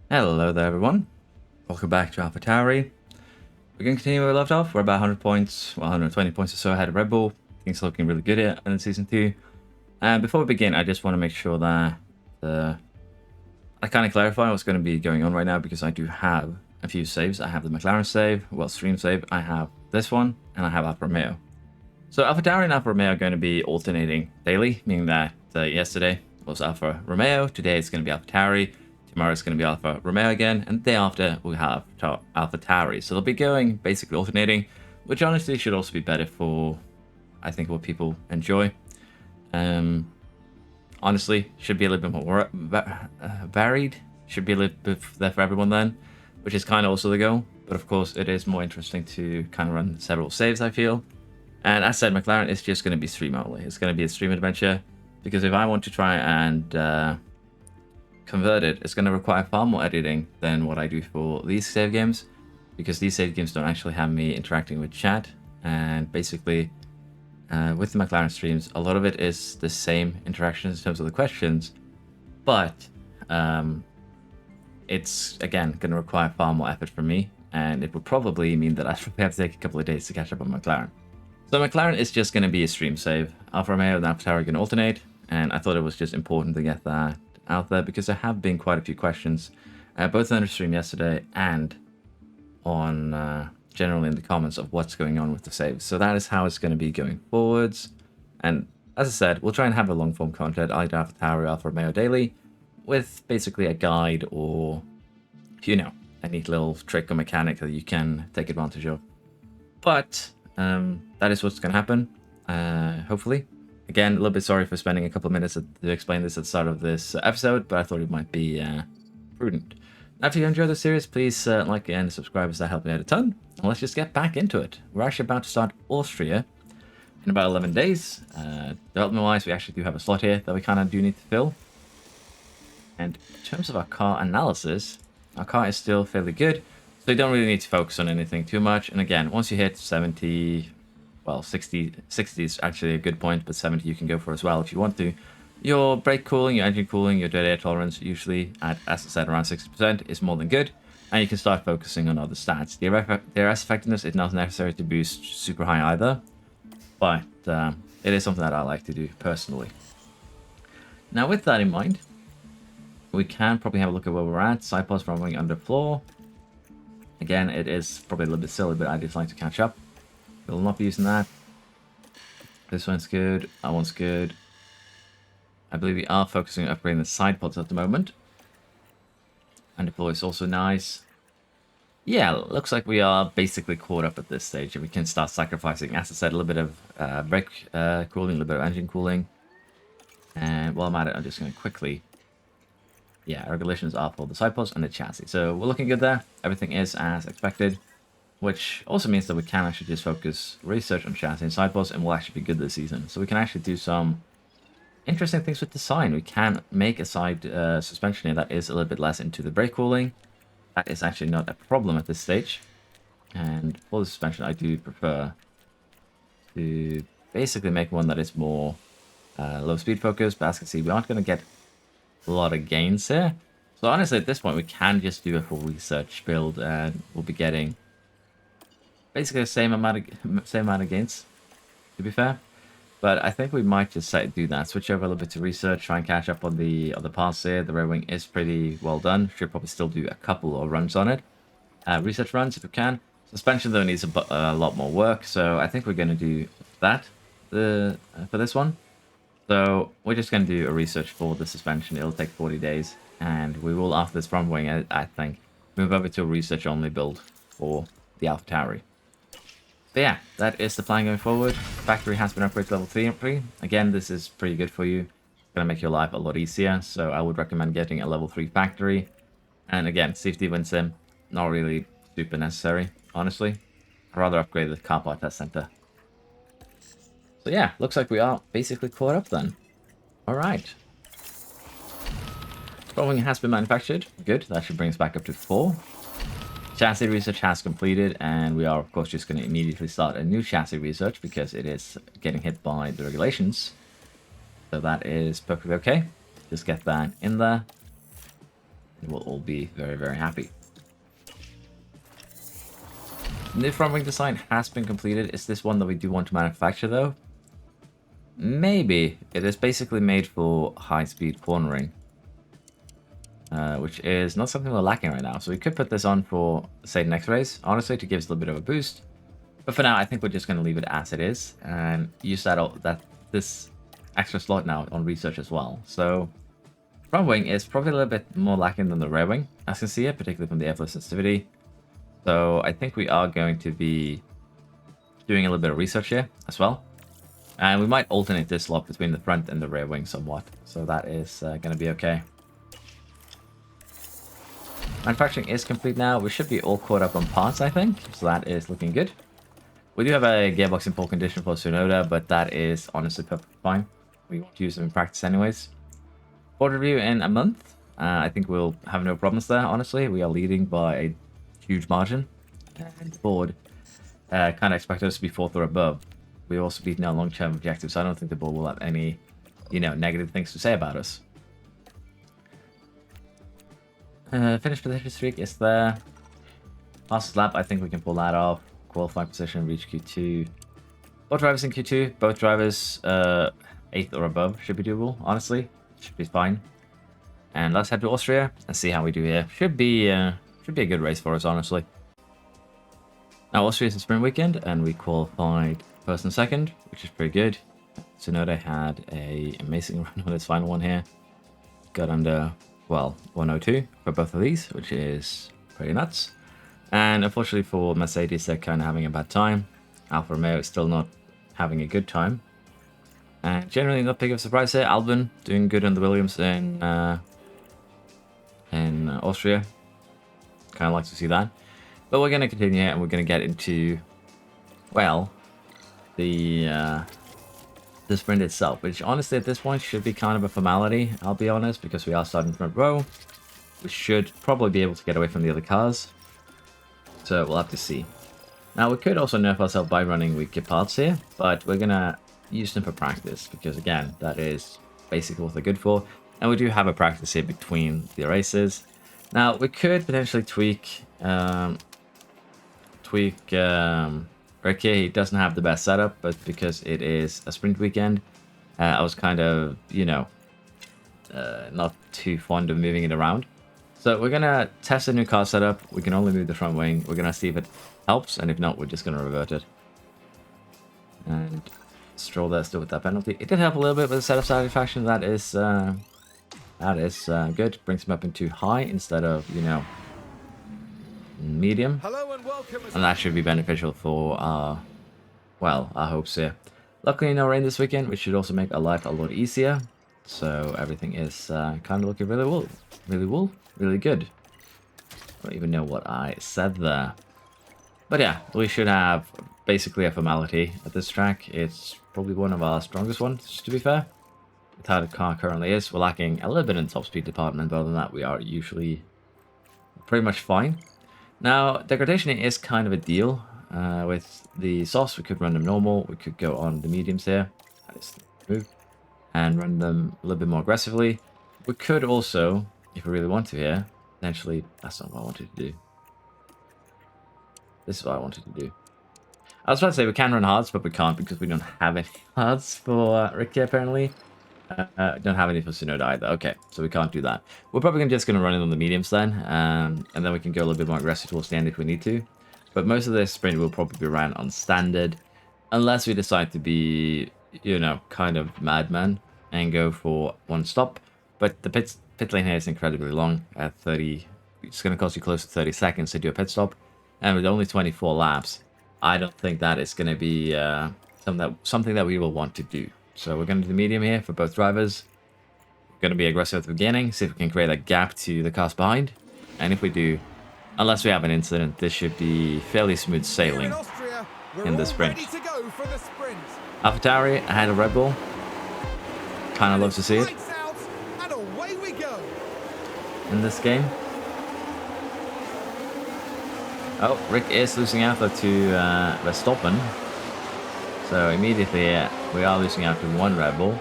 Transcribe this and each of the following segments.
Hello there everyone, welcome back to Alpha Tauri. We're going to continue where we left off. We're about 100 points, well 120 points or so ahead of Red Bull. Things are looking really good here in Season 2. And before we begin, I just want to make sure that I kind of clarify what's going to be going on right now, because I do have a few saves. I have the McLaren save, well stream save, I have this one, and I have Alfa Romeo. So Alpha Tauri and Alfa Romeo are going to be alternating daily, meaning that yesterday was Alfa Romeo, today it's going to be Alpha Tauri, tomorrow it's going to be Alfa Romeo again, and the day after we'll have Alpha Tauri. So they'll be going basically alternating, which honestly should also be better for, I think, what people enjoy. Honestly, should be a little bit more varied, should be a little bit there for everyone then, which is kind of also the goal. But of course, it is more interesting to kind of run several saves, I feel. And as said, McLaren is just going to be stream only. It's going to be a stream adventure, because if I want to try and convert it, it's going to require far more editing than what I do for these save games, because these save games don't actually have me interacting with chat. And basically, with the McLaren streams, a lot of it is the same interactions in terms of the questions, but it's, again, going to require far more effort from me, and it would probably mean that I probably have to take a couple of days to catch up on McLaren. So McLaren is just going to be a stream save. Alfa Romeo and Alpha Tauri are going to alternate, and I thought it was just important to get that out there, because there have been quite a few questions, both on the stream yesterday and on generally in the comments, of what's going on with the saves. So that is how it's going to be going forwards. And as I said, we'll try and have a long form content, either Alpha Tauri or Alfa Romeo daily, with basically a guide or, you know, a neat little trick or mechanic that you can take advantage of. But that is what's going to happen, hopefully. Again, a little bit sorry for spending a couple of minutes to explain this at the start of this episode, but I thought it might be prudent. Now, if you enjoy the series, please like and subscribe, as that helps me out a ton. And let's just get back into it. We're actually about to start Austria in about 11 days. Development-wise, we actually do have a slot here that we kind of do need to fill. And in terms of our car analysis, our car is still fairly good, so you don't really need to focus on anything too much. And again, once you hit 70, well, 60 is actually a good point, but 70 you can go for as well if you want to. Your brake cooling, your engine cooling, your dead air tolerance, usually at, as I said, around 60% is more than good. And you can start focusing on other stats. The RS effectiveness is not necessary to boost super high either, but it is something that I like to do personally. Now, with that in mind, we can probably have a look at where we're at. Side pods rumbling under floor. Again, it is probably a little bit silly, but I just like to catch up. We'll not be using that. This one's good. That one's good. I believe we are focusing on upgrading the side pods at the moment. Underfloor is also nice. Yeah, looks like we are basically caught up at this stage, and we can start sacrificing, as I said, a little bit of brake cooling, a little bit of engine cooling. And while I'm at it, I'm just going to quickly... Yeah, regulations are for the side pods and the chassis. So we're looking good there. Everything is as expected, which also means that we can actually just focus research on chassis and side pods, and we'll actually be good this season. So we can actually do some interesting things with design. We can make a side suspension here that is a little bit less into the brake cooling. That is actually not a problem at this stage. And for the suspension, I do prefer to basically make one that is more low speed focused. But as you can see, we aren't going to get a lot of gains here. So honestly, at this point, we can just do a full research build, and we'll be getting basically the same amount of gains, to be fair. But I think we might just do that. Switch over a little bit to research, try and catch up on the other parts here. The rear wing is pretty well done. Should probably still do a couple of runs on it. Research runs if we can. Suspension, though, needs a lot more work. So I think we're going to do that for this one. So we're just going to do a research for the suspension. It'll take 40 days. And we will, after this front wing, I think, move over to a research-only build for the Alpha Tauri. But yeah, that is the plan going forward. Factory has been upgraded to level 3 and Prix. Again, this is pretty good for you. It's going to make your life a lot easier. So I would recommend getting a level 3 factory. And again, safety win sim, not really super necessary, honestly. I'd rather upgrade the car part test center. So yeah, looks like we are basically caught up then. Alright. Front wing has been manufactured. Good, that should bring us back up to 4. Chassis research has completed, and we are of course just going to immediately start a new chassis research because it is getting hit by the regulations. So that is perfectly okay. Just get that in there. And we'll all be very, very happy. New front wing design has been completed. Is this one that we do want to manufacture though? Maybe. It is basically made for high-speed cornering. Which is not something we're lacking right now. So we could put this on for, say, the next race, honestly, to give us a little bit of a boost. But for now, I think we're just going to leave it as it is and use this extra slot now on research as well. So front wing is probably a little bit more lacking than the rear wing, as you can see it, particularly from the airflow sensitivity. So I think we are going to be doing a little bit of research here as well. And we might alternate this slot between the front and the rear wing somewhat. So that is going to be okay. Manufacturing is complete now. We should be all caught up on parts, I think. So that is looking good. We do have a gearbox in pole condition for Tsunoda, but that is honestly perfectly fine. We won't use them in practice anyways. Board review in a month. I think we'll have no problems there, honestly. We are leading by a huge margin. And the board kind of expect us to be fourth or above. We've also beaten our long-term objectives, so I don't think the board will have any, negative things to say about us. Finish position streak is there. Fastest lap, I think we can pull that off. Qualifying position, reach Q2. Both drivers in Q2. Both drivers 8th or above should be doable, honestly. Should be fine. And let's head to Austria and see how we do here. Should be a good race for us, honestly. Now, Austria is a sprint weekend, and we qualified first and second, which is pretty good. Tsunoda had an amazing run on his final one here. Got under, 102 for both of these, which is pretty nuts. And unfortunately for Mercedes, they're kind of having a bad time. Alfa Romeo is still not having a good time. And generally not big of a surprise here. Albon doing good on the Williams in Austria. Kind of like to see that. But we're going to continue here and we're going to get into, the sprint itself, which honestly at this point should be kind of a formality, I'll be honest, because we are starting front row. We should probably be able to get away from the other cars. So we'll have to see. Now we could also nerf ourselves by running weaker parts here, but we're going to use them for practice because again, that is basically what they're good for. And we do have a practice here between the races. Now we could potentially tweak Rick here. He doesn't have the best setup, but because it is a sprint weekend, I was kind of, not too fond of moving it around. So we're going to test a new car setup. We can only move the front wing. We're going to see if it helps, and if not, we're just going to revert it. And Stroll there still with that penalty. It did help a little bit with the setup satisfaction. That is good. Brings him up into high instead of, medium. Hello and welcome. And that should be beneficial for our hopes here. Luckily, no rain this weekend, which should also make our life a lot easier. So everything is kind of looking really good. I don't even know what I said there. But yeah, we should have basically a formality at this track. It's probably one of our strongest ones, to be fair. With how the car currently is, we're lacking a little bit in the top speed department, but other than that, we are usually pretty much fine. Now, degradation is kind of a deal. With the softs, we could run them normal. We could go on the mediums here. That is the move. And run them a little bit more aggressively. We could also, if we really want to here, potentially, that's not what I wanted to do. This is what I wanted to do. I was about to say we can run hards, but we can't because we don't have any hards for Ricky apparently. Don't have any for Tsunoda either. Okay, so we can't do that. We're probably just going to run it on the mediums then, and then we can go a little bit more aggressive towards the end if we need to. But most of this sprint will probably be ran on standard, unless we decide to be, kind of madman and go for one stop. But the pit lane here is incredibly long at 30. It's going to cost you close to 30 seconds to do a pit stop, and with only 24 laps, I don't think that is going to be something that we will want to do. So we're going to do the medium here for both drivers. We're going to be aggressive at the beginning, see if we can create a gap to the cars behind. And if we do, unless we have an incident, this should be fairly smooth sailing in the sprint. Alpha Tauri ahead of Red Bull. Kind of love to see it in this game. Oh, Rick is losing out to Verstappen. So immediately we are losing out to one Red Bull.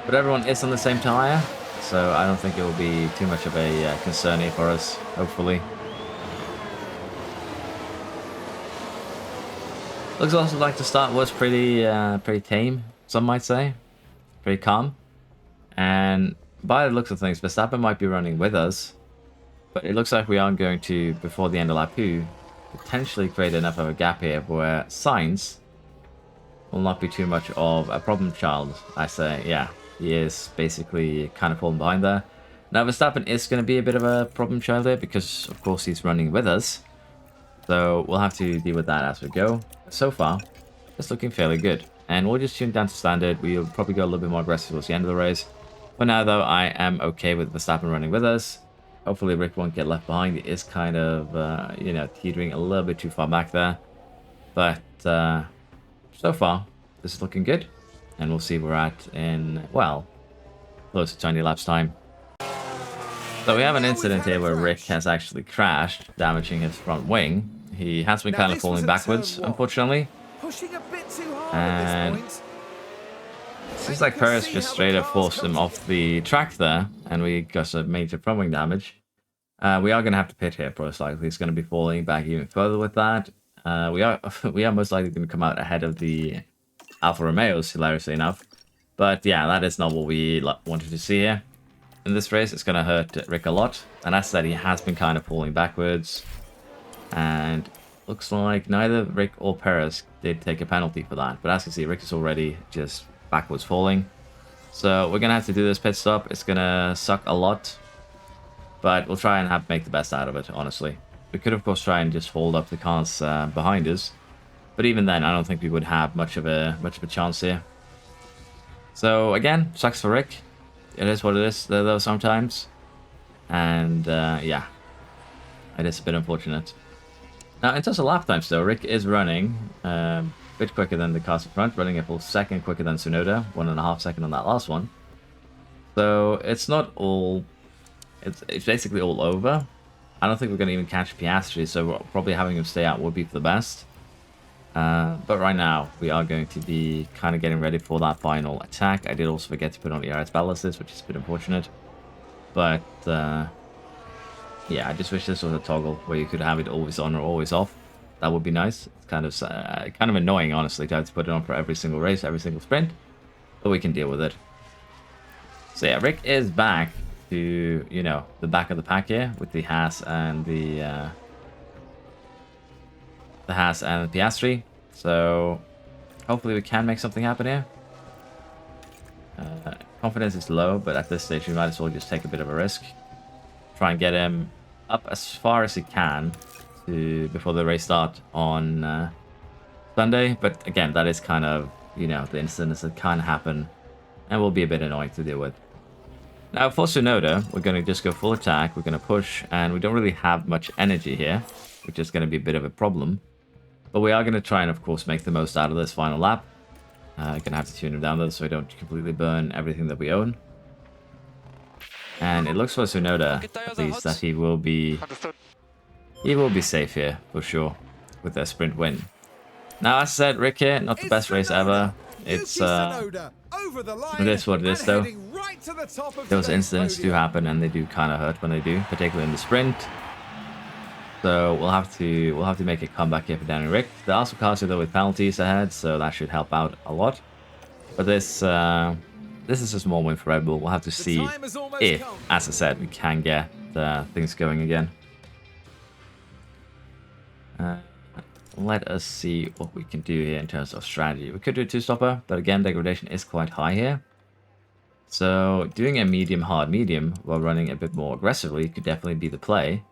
But everyone is on the same tyre. so I don't think it will be too much of a concern here for us, hopefully. Looks also like the start was pretty tame, some might say. Pretty calm. And by the looks of things, Verstappen might be running with us, but it looks like we are going to, before the end of lap 2, potentially create enough of a gap here where Sainz will not be too much of a problem child. I say, yeah, he is basically kind of falling behind there. Now Verstappen is going to be a bit of a problem child here because, of course, he's running with us. So we'll have to deal with that as we go. So far, it's looking fairly good. And we'll just tune down to standard. We'll probably go a little bit more aggressive towards the end of the race. For now, though, I am okay with Verstappen running with us. Hopefully, Rick won't get left behind. He is kind of, you know, teetering a little bit too far back there. But so far, this is looking good. And we'll see where we're at in, well, close to 20 laps time. So we have an incident here where Rick has actually crashed, damaging his front wing. He has been kind of falling backwards, unfortunately. And it seems like Paris just straight up forced him off the track there, and we got some major front wing damage. We are going to have to pit here, most likely. He's going to be falling back even further with that. We are most likely going to come out ahead of the Alfa Romeos, hilariously enough. But yeah, that is not what we wanted to see here. In this race, it's going to hurt Rick a lot. And as I said, he has been kind of falling backwards. And looks like neither Rick or Perez did take a penalty for that. But as you can see, Rick is already just backwards falling. So we're going to have to do this pit stop. It's going to suck a lot. But we'll try and make the best out of it, honestly. We could, of course, try and just hold up the cars behind us. But even then, I don't think we would have much of a chance here. So again, sucks for Rick. It is what it is, though, sometimes. And, yeah. It is a bit unfortunate. Now, in terms of lap times, though, Rick is running a bit quicker than the cars in front, running a full second quicker than Tsunoda, 1.5 seconds on that last one. So, it's not all... It's basically all over. I don't think we're going to even catch Piastri, so probably having him stay out would be for the best. But right now, we are going to be kind of getting ready for that final attack. I did also forget to put on the ERS ballasts, which is a bit unfortunate. But, yeah, I just wish this was a toggle where you could have it always on or always off. That would be nice. It's kind of annoying, honestly, to have to put it on for every single race, every single sprint. But we can deal with it. So yeah, Rick is back to, you know, the back of the pack here with the Haas and the Haas and the Piastri. So hopefully we can make something happen here. Confidence is low, but at this stage we might as well just take a bit of a risk. Try and get him up as far as he can before the race start on Sunday. But again, that is kind of, you know, the incidents that can happen and will be a bit annoying to deal with. Now for Tsunoda, we're going to just go full attack. We're going to push, and we don't really have much energy here, which is going to be a bit of a problem. But we are going to try and, of course, make the most out of this final lap. Going to have to tune him down, though, so we don't completely burn everything that we own. And it looks for Tsunoda, at least, that he will be safe here, for sure, with their sprint win. Now, as I said, Rick here, not the best race ever. It is what it is, though. Those incidents do happen, and they do kind of hurt when they do, particularly in the sprint. So we'll have to make a comeback here for Danny Rick. There are some cars here though with penalties ahead, so that should help out a lot. But this is a small win for Red Bull. We'll have to see if, as I said, we can get things going again. Let us see what we can do here in terms of strategy. We could do a two-stopper, but again, degradation is quite high here. So doing a medium, hard, medium while running a bit more aggressively could definitely be the play.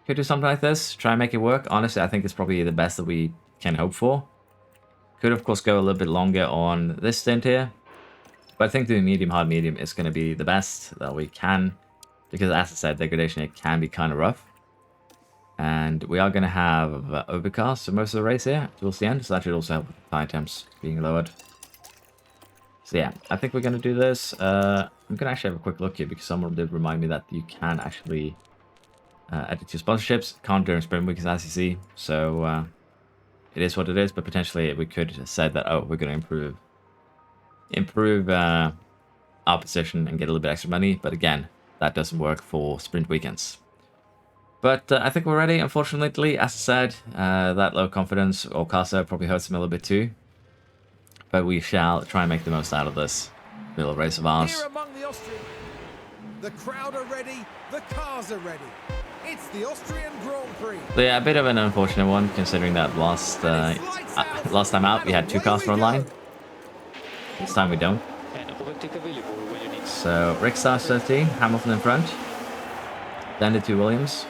Could do something like this, try and make it work. Honestly, I think it's probably the best that we can hope for. Could, of course, go a little bit longer on this stint here. But I think doing medium, hard, medium is going to be the best that we can. Because, as I said, degradation it can be kind of rough. And we are going to have overcast for most of the race here towards the end. So that should also help with the tire temps being lowered. So yeah, I think we're going to do this. I'm going to actually have a quick look here because someone did remind me that you can actually... edit your sponsorships. Can't during sprint week, as you see. So it is what it is, but potentially we could have said that, oh, we're going to improve improve our position and get a little bit extra money. But again, that doesn't work for sprint weekends. But I think we're ready. Unfortunately, as I said, that low confidence or Casa probably hurts him a little bit too. But we shall try and make the most out of this little race of ours. Here among the Austrian, the crowd are ready, the cars are ready. It's the Austrian Grand Prix. So yeah, a bit of an unfortunate one, considering that last time out we had 2 cars for online. This time we don't. So Rick starts 13, Hamilton in front. Then the 2 Williams.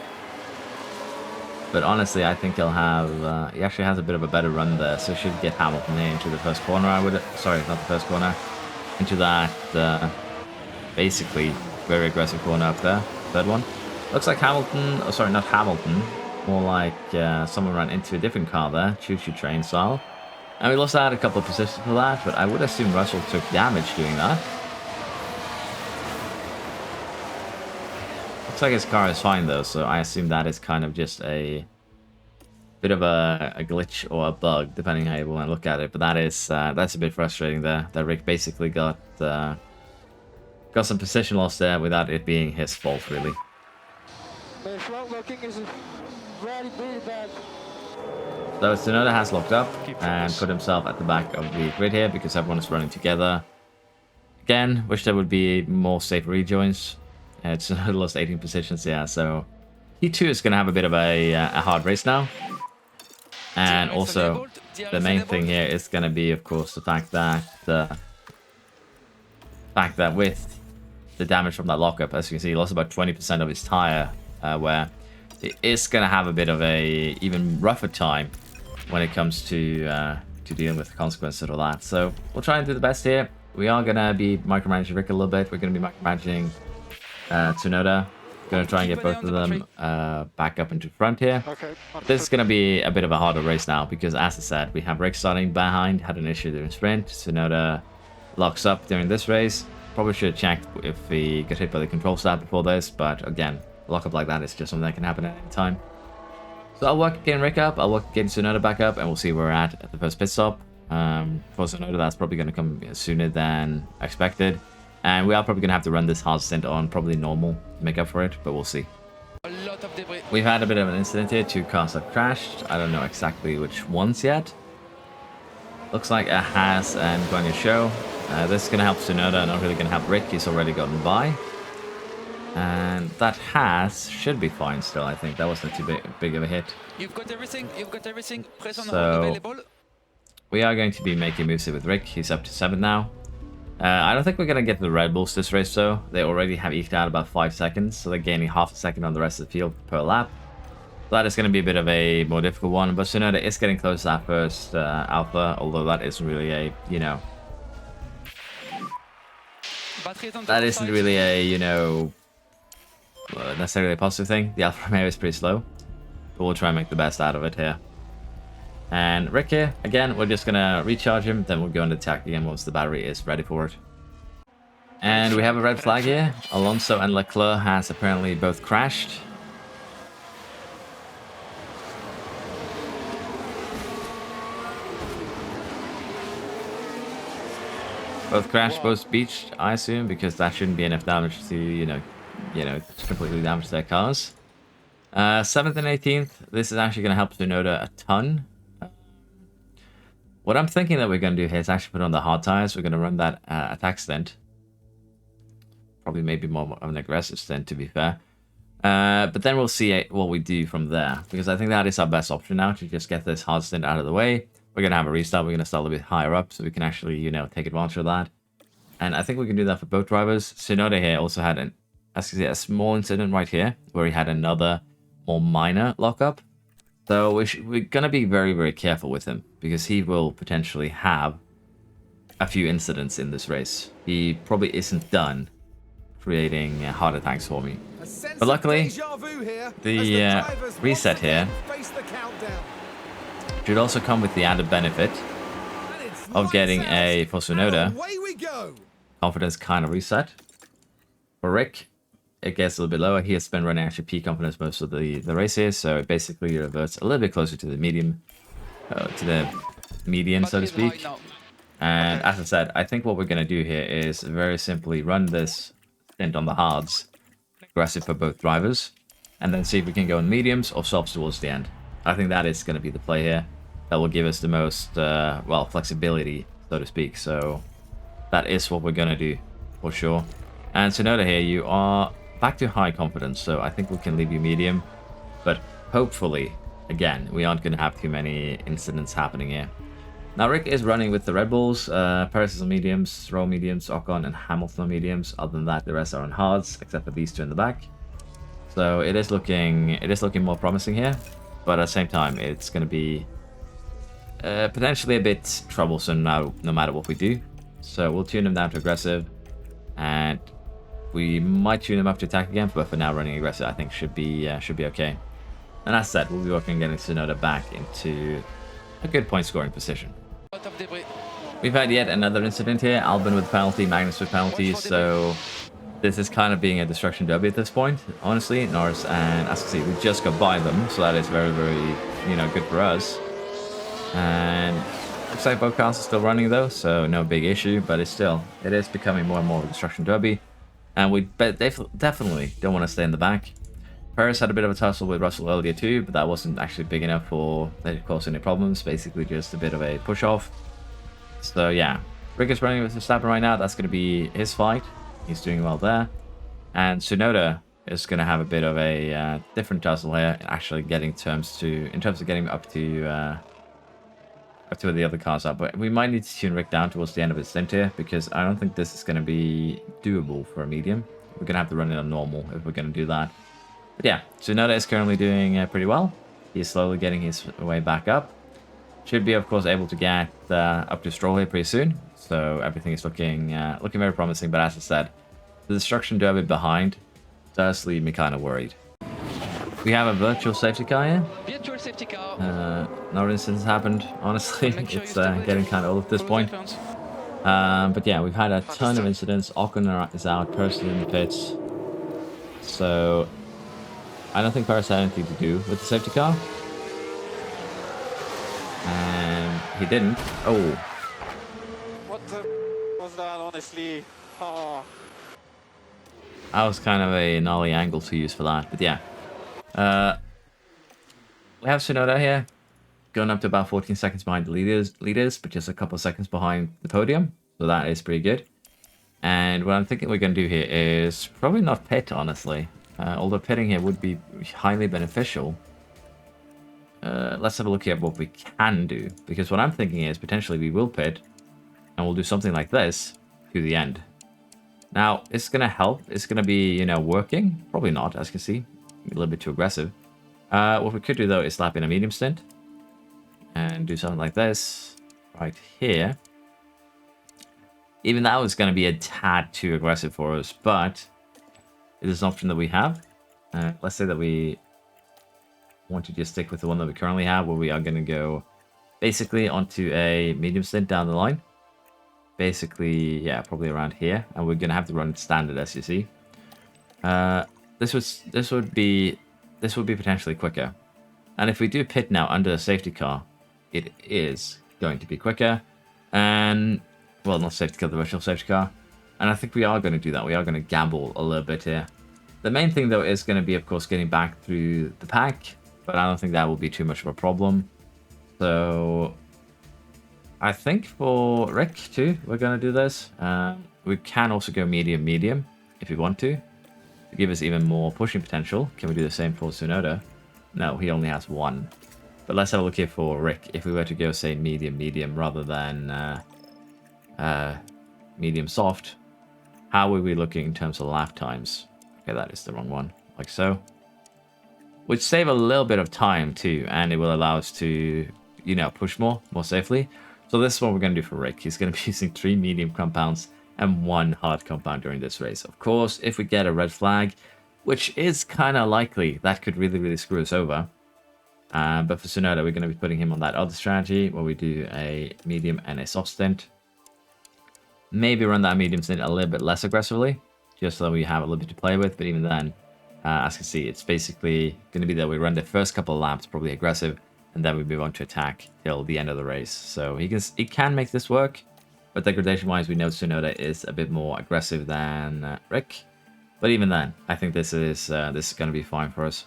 But honestly, I think he'll have... he actually has a bit of a better run there, so he should get Hamilton into the first corner. Sorry, not the first corner. Into that, basically, very aggressive corner up there. Third one. Looks like Hamilton... Oh, sorry, not Hamilton. More like someone ran into a different car there. Choo-choo train style. And we lost out a couple of positions for that, but I would assume Russell took damage doing that. Looks like his car is fine though, so I assume that is kind of just a bit of a glitch or a bug, depending how you want to look at it. But that is that's a bit frustrating there. That Rick basically got some position loss there without it being his fault, really. So Tsunoda has locked up and put himself at the back of the grid here because everyone is running together. Again, wish there would be more safe rejoins. It's lost 18 positions, yeah, so he too is going to have a bit of a hard race now. And also, the main thing here is going to be, of course, the fact that with the damage from that lockup, as you can see, he lost about 20% of his tire, where it is going to have a bit of a even rougher time when it comes to dealing with the consequences of that. So we'll try and do the best here. We are going to be micromanaging Rick a little bit. We're going to be micromanaging Tsunoda. Going to try and get both of them back up into front here. This is going to be a bit of a harder race now because, as I said, we have Rick starting behind, had an issue during sprint. Tsunoda locks up during this race. Probably should have checked if he got hit by the control stab before this, but again, lock up like that is just something that can happen at any time. So I'll work getting Rick up, I'll work getting Tsunoda back up, and we'll see where we're at the first pit stop. For Tsunoda, that's probably going to come sooner than expected. And we are probably going to have to run this hard stint on probably normal to make up for it, but we'll see. We've had a bit of an incident here. 2 cars have crashed. I don't know exactly which ones yet. Looks like a Haas and Guanyu Show. This is going to help Tsunoda, not really going to help Rick. He's already gotten by. And that Haas should be fine still, I think. That wasn't too big of a hit. You've got everything. You've got everything. Press on so, available. We are going to be making moves here with Rick. He's up to 7 now. I don't think we're going to get the Red Bulls this race though. They already have eked out about 5 seconds, so they're gaining half a second on the rest of the field per lap. So that is going to be a bit of a more difficult one, but Tsunoda is getting close to that first Alpha, although that isn't really a, you know... That isn't really a, you know, necessarily a positive thing. The Alfa Romeo is pretty slow, but we'll try and make the best out of it here. And Rick here, again, we're just going to recharge him, then we'll go into attack again once the battery is ready for it. And we have a red flag here. Alonso and Leclerc has apparently both crashed. Both crashed, both beached, I assume, because that shouldn't be enough damage to, you know, completely damage their cars. 7th and 18th, this is actually going to help Tsunoda a ton. What I'm thinking that we're going to do here is actually put on the hard tires. We're going to run that attack stint. Probably maybe more of an aggressive stint, to be fair. But then we'll see what we do from there. Because I think that is our best option now, to just get this hard stint out of the way. We're going to have a restart. We're going to start a little bit higher up, so we can actually, you know, take advantage of that. And I think we can do that for both drivers. Tsunoda here also had, as you can see, a small incident right here, where he had another more minor lockup. So we're going to be very, very careful with him, because he will potentially have a few incidents in this race. He probably isn't done creating heart attacks for me. But luckily, the reset here should also come with the added benefit of getting a, for Tsunoda, confidence kind of reset. For Rick, it gets a little bit lower. He has been running actually peak confidence most of the race here, so it basically reverts a little bit closer to the medium, median, so to speak. And as I said, I think what we're going to do here is very simply run this stint on the hards, aggressive for both drivers, and then see if we can go in mediums or softs towards the end. I think that is going to be the play here. That will give us the most, well, flexibility, so to speak. So that is what we're going to do, for sure. And Tsunoda here, you are back to high confidence, so I think we can leave you medium. But hopefully, again, we aren't going to have too many incidents happening here. Now, Rick is running with the Red Bulls. Perez is on mediums, Stroll mediums, Ocon and Hamilton on mediums. Other than that, the rest are on hards, except for these two in the back. So it is looking more promising here. But at the same time, it's going to be potentially a bit troublesome now, no matter what we do. So we'll tune him down to aggressive. And we might tune him up to attack again, but for now, running aggressive, I think should be okay. And as said, we'll be working on getting Tsunoda back into a good point scoring position. We've had yet another incident here. Albon with penalty, Magnus with penalties, so this is kind of being a destruction derby at this point, honestly. Norris and as you can see, we just got by them, so that is very, very, good for us. And looks like both cars are still running though, so no big issue, but it is becoming more and more of a destruction derby. And we definitely don't want to stay in the back. Perez had a bit of a tussle with Russell earlier too, but that wasn't actually big enough for that to cause any problems. Basically just a bit of a push-off. So yeah, Rick is running with Verstappen right now. That's going to be his fight. He's doing well there. And Tsunoda is going to have a bit of a different tussle here, actually getting in terms of getting up to where the other cars are. But we might need to tune Rick down towards the end of his stint here, because I don't think this is going to be doable for a medium. We're going to have to run it on normal if we're going to do that. But yeah, Tsunoda is currently doing pretty well. He's slowly getting his way back up. Should be, of course, able to get up to Stroll here pretty soon. So everything is looking very promising. But as I said, the destruction derby behind does leave me kind of worried. We have a virtual safety car here. Virtual safety car. No incidents happened, honestly. Sure It's getting kind of old at this point. But yeah, we've had a ton of incidents. Ocon is out, personally in the pits. So I don't think Paris had anything to do with the safety car. And he didn't. Oh. What the was that, honestly? Oh. That was kind of a gnarly angle to use for that. But yeah. We have Tsunoda here. Going up to about 14 seconds behind the leaders, but just a couple of seconds behind the podium. So that is pretty good. And what I'm thinking we're going to do here is probably not pit, honestly. Although pitting here would be highly beneficial. Let's have a look at what we can do. Because what I'm thinking is potentially we will pit. And we'll do something like this to the end. Now, it's going to help. It's going to be, working. Probably not, as you can see. A little bit too aggressive. What we could do, though, is slap in a medium stint. And do something like this. Right here. Even that was going to be a tad too aggressive for us. But it is an option that we have. Let's say that we want to just stick with the one that we currently have, where we are going to go basically onto a medium stint down the line. Basically, yeah, probably around here, and we're going to have to run standard, as you see. This would be potentially quicker, and if we do pit now under the safety car, it is going to be quicker. And well, not safety car, the virtual safety car. And I think we are going to do that. We are going to gamble a little bit here. The main thing, though, is going to be, of course, getting back through the pack. But I don't think that will be too much of a problem. So I think for Rick, too, we're going to do this. We can also go medium, if we want to give us even more pushing potential. Can we do the same for Tsunoda? No, he only has one. But let's have a look here for Rick. If we were to go, say, medium, rather than medium soft, how are we looking in terms of lap times? Okay, that is the wrong one. Like so. Which save a little bit of time too, and it will allow us to, push more safely. So this is what we're going to do for Rick. He's going to be using 3 medium compounds and 1 hard compound during this race. Of course, if we get a red flag, which is kind of likely, that could really, really screw us over. But for Tsunoda, we're going to be putting him on that other strategy where we do a medium and a soft stint. Maybe run that medium stint a little bit less aggressively, just so we have a little bit to play with. But even then, as you can see, it's basically going to be that we run the first couple of laps probably aggressive, and then we move on to attack till the end of the race. So he can make this work. But degradation-wise, we know Tsunoda is a bit more aggressive than Rick. But even then, I think this is going to be fine for us.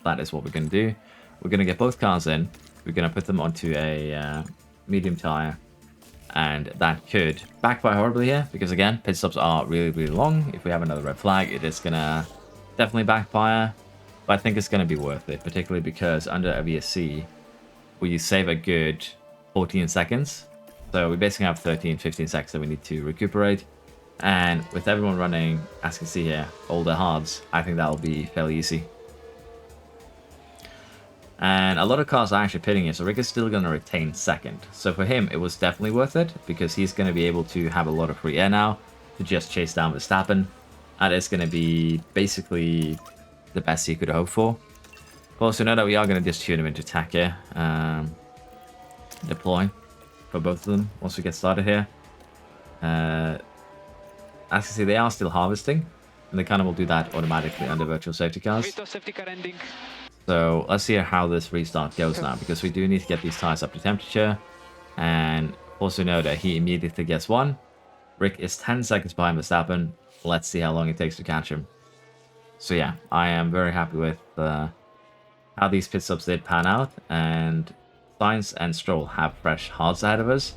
That is what we're going to do. We're going to get both cars in. We're going to put them onto a medium tire. And that could backfire horribly here. Because again, pit stops are really, really long. If we have another red flag, it is going to definitely backfire. But I think it's going to be worth it. Particularly because under a VSC, we save a good 14 seconds. So we basically have 13, 15 seconds that we need to recuperate. And with everyone running, as you can see here, all the hards, I think that'll be fairly easy. And a lot of cars are actually pitting here, so Rick is still going to retain second. So for him, it was definitely worth it, because he's going to be able to have a lot of free air now to just chase down Verstappen. That is going to be basically the best he could hope for. Also, know that we are going to just tune him into attack here. Deploy for both of them once we get started here. As you can see, they are still harvesting, and they kind of will do that automatically under virtual safety cars. So let's see how this restart goes now, because we do need to get these tires up to temperature. And also know that he immediately gets one. Rick is 10 seconds behind Verstappen. Let's see how long it takes to catch him. So yeah, I am very happy with how these pit stops did pan out. And Sainz and Stroll have fresh hards ahead of us.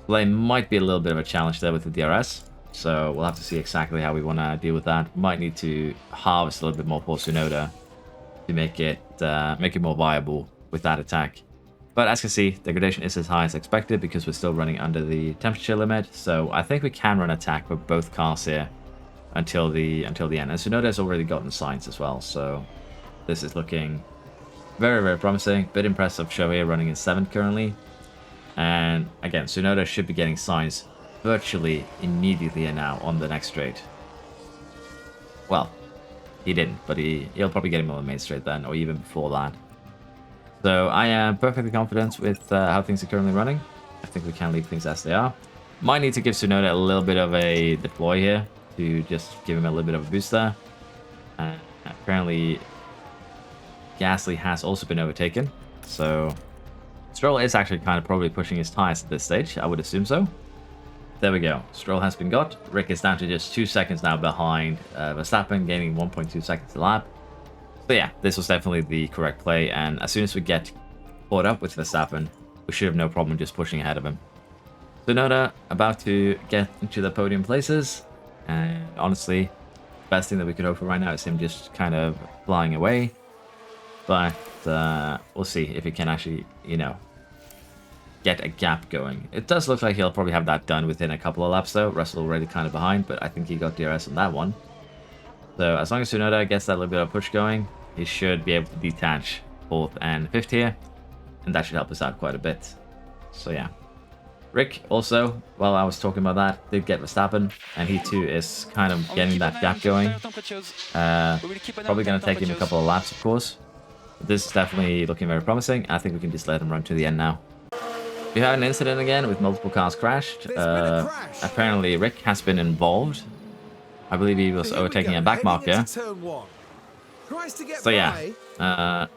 They might be a little bit of a challenge there with the DRS. So we'll have to see exactly how we want to deal with that. Might need to harvest a little bit more for Tsunoda to make it more viable with that attack. But as you can see, degradation is as high as expected because we're still running under the temperature limit. So I think we can run attack for both cars here until the end. And Tsunoda has already gotten Sainz as well. So this is looking very, very promising. Bit impressive show here, running in 7th currently. And again, Tsunoda should be getting Sainz virtually immediately and now on the next straight. Well, he didn't, but he'll probably get him on the main straight then, or even before that. So I am perfectly confident with how things are currently running. I think we can leave things as they are. Might need to give Tsunoda a little bit of a deploy here to just give him a little bit of a boost there. Apparently, Gasly has also been overtaken. So Stroll is actually kind of probably pushing his tires at this stage. I would assume so. There we go. Stroll has been got. Rick is down to just 2 seconds now behind Verstappen, gaining 1.2 seconds a lap. So yeah, this was definitely the correct play. And as soon as we get caught up with Verstappen, we should have no problem just pushing ahead of him. Tsunoda about to get into the podium places. And honestly, the best thing that we could hope for right now is him just kind of flying away. But we'll see if he can actually, get a gap going. It does look like he'll probably have that done within a couple of laps though. Russell already kind of behind, but I think he got DRS on that one. So as long as Tsunoda gets that little bit of push going, he should be able to detach 4th and 5th here. And that should help us out quite a bit. So yeah. Rick also, while I was talking about that, did get Verstappen. And he too is kind of getting that gap going. Probably going to take him a couple of laps, of course. But this is definitely looking very promising. I think we can just let him run to the end now. We had an incident again with multiple cars crashed. Apparently Rick has been involved. I believe he was overtaking a back marker. So yeah, kind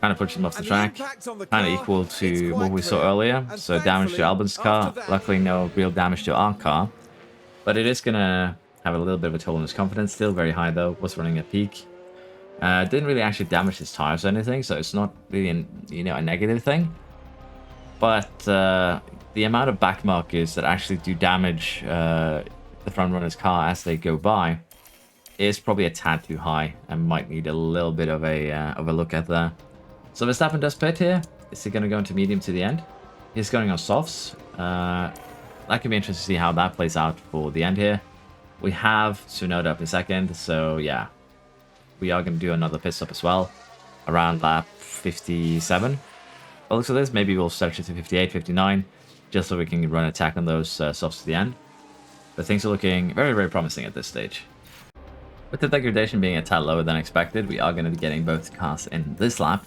of pushed him off the track. Kind of equal to what we saw earlier. So damage to Albon's car. Luckily no real damage to our car. But it is going to have a little bit of a toll on his confidence. Still very high though. Was running at peak. Didn't really actually damage his tires or anything. So it's not really a negative thing. But the amount of back markers that actually do damage the front runner's car as they go by is probably a tad too high and might need a little bit of a look at there. So Verstappen does pit here. Is he going to go into medium to the end? He's going on softs. That could be interesting to see how that plays out for the end here. We have Tsunoda up in 2nd, so yeah. We are going to do another pit stop as well around lap 57. By the looks of this, maybe we'll stretch it to 58, 59, just so we can run attack on those softs to the end. But things are looking very, very promising at this stage. With the degradation being a tad lower than expected, we are going to be getting both cars in this lap.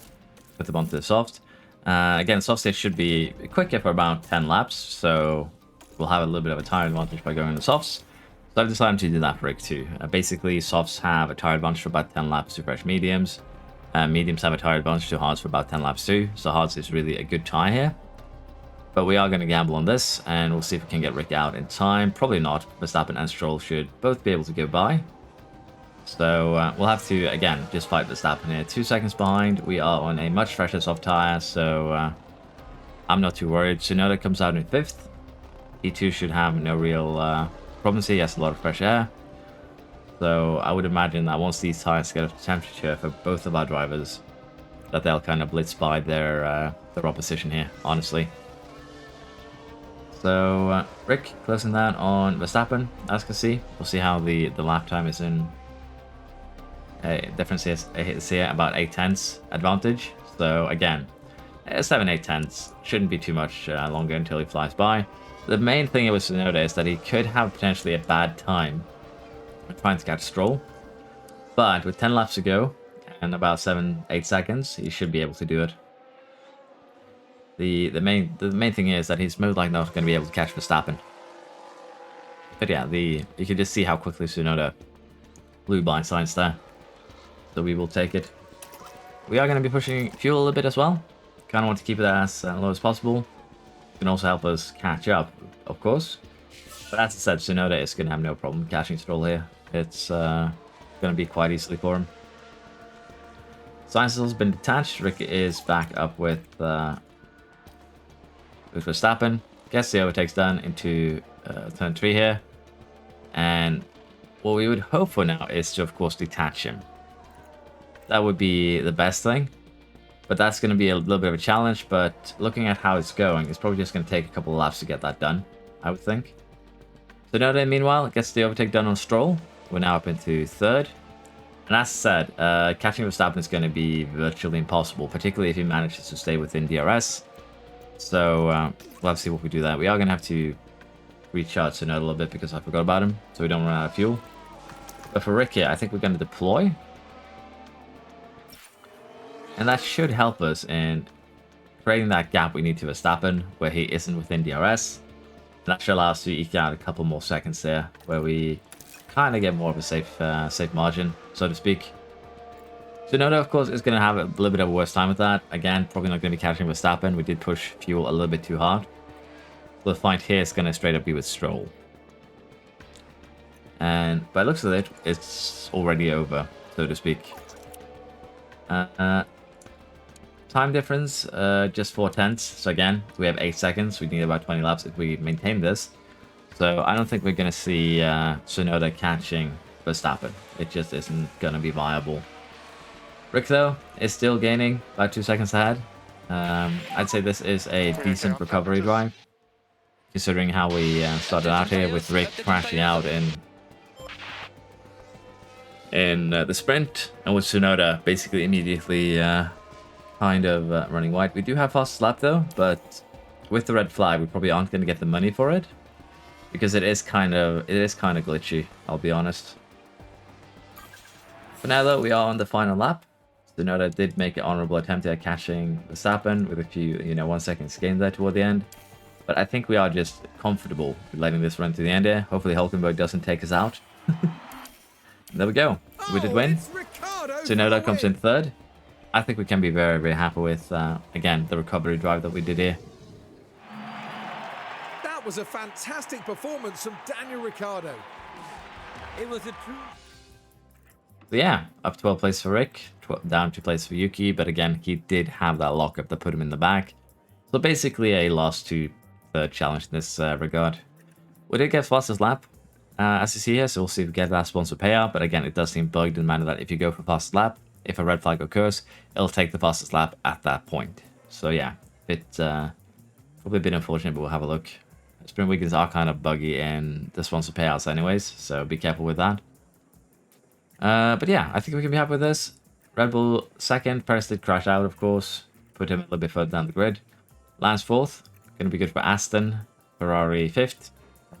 Put them onto the soft. Again, soft stage should be quicker for about 10 laps, so we'll have a little bit of a tire advantage by going to softs. So I've decided to do that for Rick too. Basically, softs have a tire advantage for about 10 laps to fresh mediums. Mediums have a tire advantage to hards for about 10 laps too, so hards is really a good tie here. But we are going to gamble on this, and we'll see if we can get Rick out in time. Probably not. Verstappen and Stroll should both be able to go by. So we'll have to, again, just fight Verstappen here. 2 seconds behind. We are on a much fresher soft tire, so I'm not too worried. Tsunoda comes out in 5th. E2 should have no real problems here. He has a lot of fresh air. So I would imagine that once these tires get up to temperature for both of our drivers, that they'll kind of blitz by their opposition here, honestly. So Rick closing that on Verstappen, as you can see. We'll see how the lap time is in. Difference is here about 8/10 advantage. So again, 7/8 shouldn't be too much longer until he flies by. The main thing with Tsunoda is that he could have potentially a bad time trying to catch Stroll, but with 10 laps to go and about 7-8 seconds, he should be able to do it. The main thing is that he's most likely not going to be able to catch Verstappen. But yeah, you can just see how quickly Tsunoda blew by Sainz there. So we will take it. We are going to be pushing fuel a little bit as well. Kind of want to keep it as low as possible. It can also help us catch up, of course. But as I said, Tsunoda is going to have no problem catching Stroll here. It's going to be quite easily for him. Sainz has been detached. Rick is back up with Verstappen. Gets the overtakes done into turn 3 here. And what we would hope for now is to, of course, detach him. That would be the best thing. But that's going to be a little bit of a challenge. But looking at how it's going, it's probably just going to take a couple of laps to get that done, I would think. Tsunoda, meanwhile, gets the overtake done on Stroll. We're now up into 3rd. And as I said, catching Verstappen is going to be virtually impossible, particularly if he manages to stay within DRS. So we'll have to see what we do there. We are going to have to recharge Tsunoda a little bit because I forgot about him, so we don't run out of fuel. But for Rick here, I think we're going to deploy. And that should help us in creating that gap we need to Verstappen, where he isn't within DRS. And that should allow us to eke out a couple more seconds there, where we kind of get more of a safe margin, so to speak. Tsunoda, of course, is going to have a little bit of a worse time with that. Again, probably not going to be catching Verstappen. We did push fuel a little bit too hard. So the fight here is going to straight up be with Stroll. And by the looks of it, it's already over, so to speak. Time difference, just 4/10. So again, we have 8 seconds. We need about 20 laps if we maintain this. So I don't think we're going to see Tsunoda catching Verstappen. It just isn't going to be viable. Rick, though, is still gaining about 2 seconds ahead. I'd say this is a decent recovery drive, considering how we started out here with Rick crashing out in the sprint, and with Tsunoda basically immediately kind of running wide. We do have fastest lap though, but with the red flag, we probably aren't going to get the money for it because it is kind of glitchy. I'll be honest. For now though, we are on the final lap. Tsunoda did make an honorable attempt at catching Verstappen with a few, 1 second gain there toward the end. But I think we are just comfortable with letting this run to the end here. Hopefully Hulkenberg doesn't take us out. There we go. We did win. Tsunoda comes in 3rd. I think we can be very, very happy with, again, the recovery drive that we did here. That was a fantastic performance from Daniel Ricciardo. It was a true... So yeah, up 12 places for Rick, down 2 places for Yuki, but again, he did have that lockup that put him in the back. So basically a loss to 3rd challenge in this regard. We did get fastest lap, as you see here, so we'll see if we get that sponsor payout, but again, it does seem bugged in the manner that if you go for fastest lap, if a red flag occurs, it'll take the fastest lap at that point. So yeah, probably a bit unfortunate, but we'll have a look. Sprint weekends are kind of buggy in the sponsor payouts anyways, so be careful with that. But yeah, I think we can be happy with this. Red Bull 2nd, Perez did crash out, of course. Put him a little bit further down the grid. Lance 4th, going to be good for Aston. Ferrari 5th.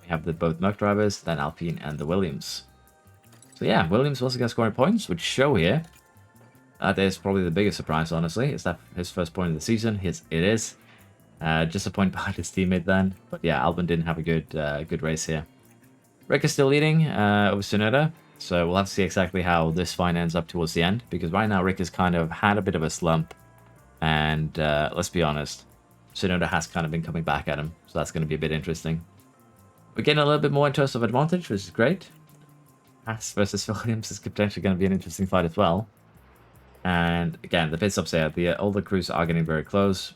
We have both Merc drivers, then Alpine and the Williams. So yeah, Williams once again scoring points, which show here. That is probably the biggest surprise, honestly. Is that his first point of the season? It is. Just a point behind his teammate then. But yeah, Albon didn't have a good race here. Rick is still leading over Tsunoda. So we'll have to see exactly how this fight ends up towards the end. Because right now Rick has kind of had a bit of a slump. And let's be honest. Tsunoda has kind of been coming back at him, so that's going to be a bit interesting. We're getting a little bit more in terms of advantage, which is great. Haas versus Williams is potentially going to be an interesting fight as well. And again, the pit stops here, the older crews are getting very close.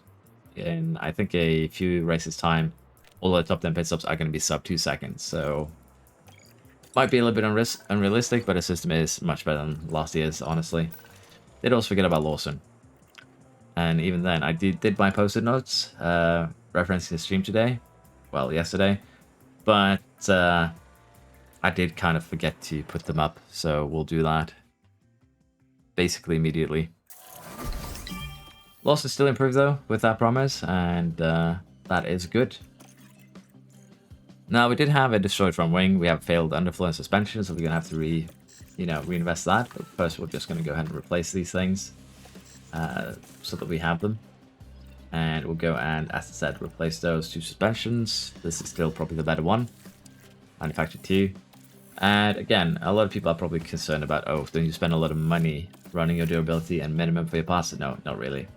In I think a few races time, all the top 10 pit stops are going to be sub 2 seconds. So might be a little bit unrealistic, but the system is much better than last year's, honestly. Did also forget about Lawson. And even then, I did my post-it notes referencing the stream today. Well, yesterday. But I did kind of forget to put them up, so we'll do that basically immediately. Lawson still improved though with that promise, and that is good. Now we did have a destroyed front wing. We have failed underflow and suspension, so we're gonna have to reinvest that. But first, we're just gonna go ahead and replace these things so that we have them. And we'll go and, as I said, replace those 2 suspensions. This is still probably the better one. Manufactured 2. And again, a lot of people are probably concerned about, oh, don't you spend a lot of money running your durability and minimum for your parts? No, not really.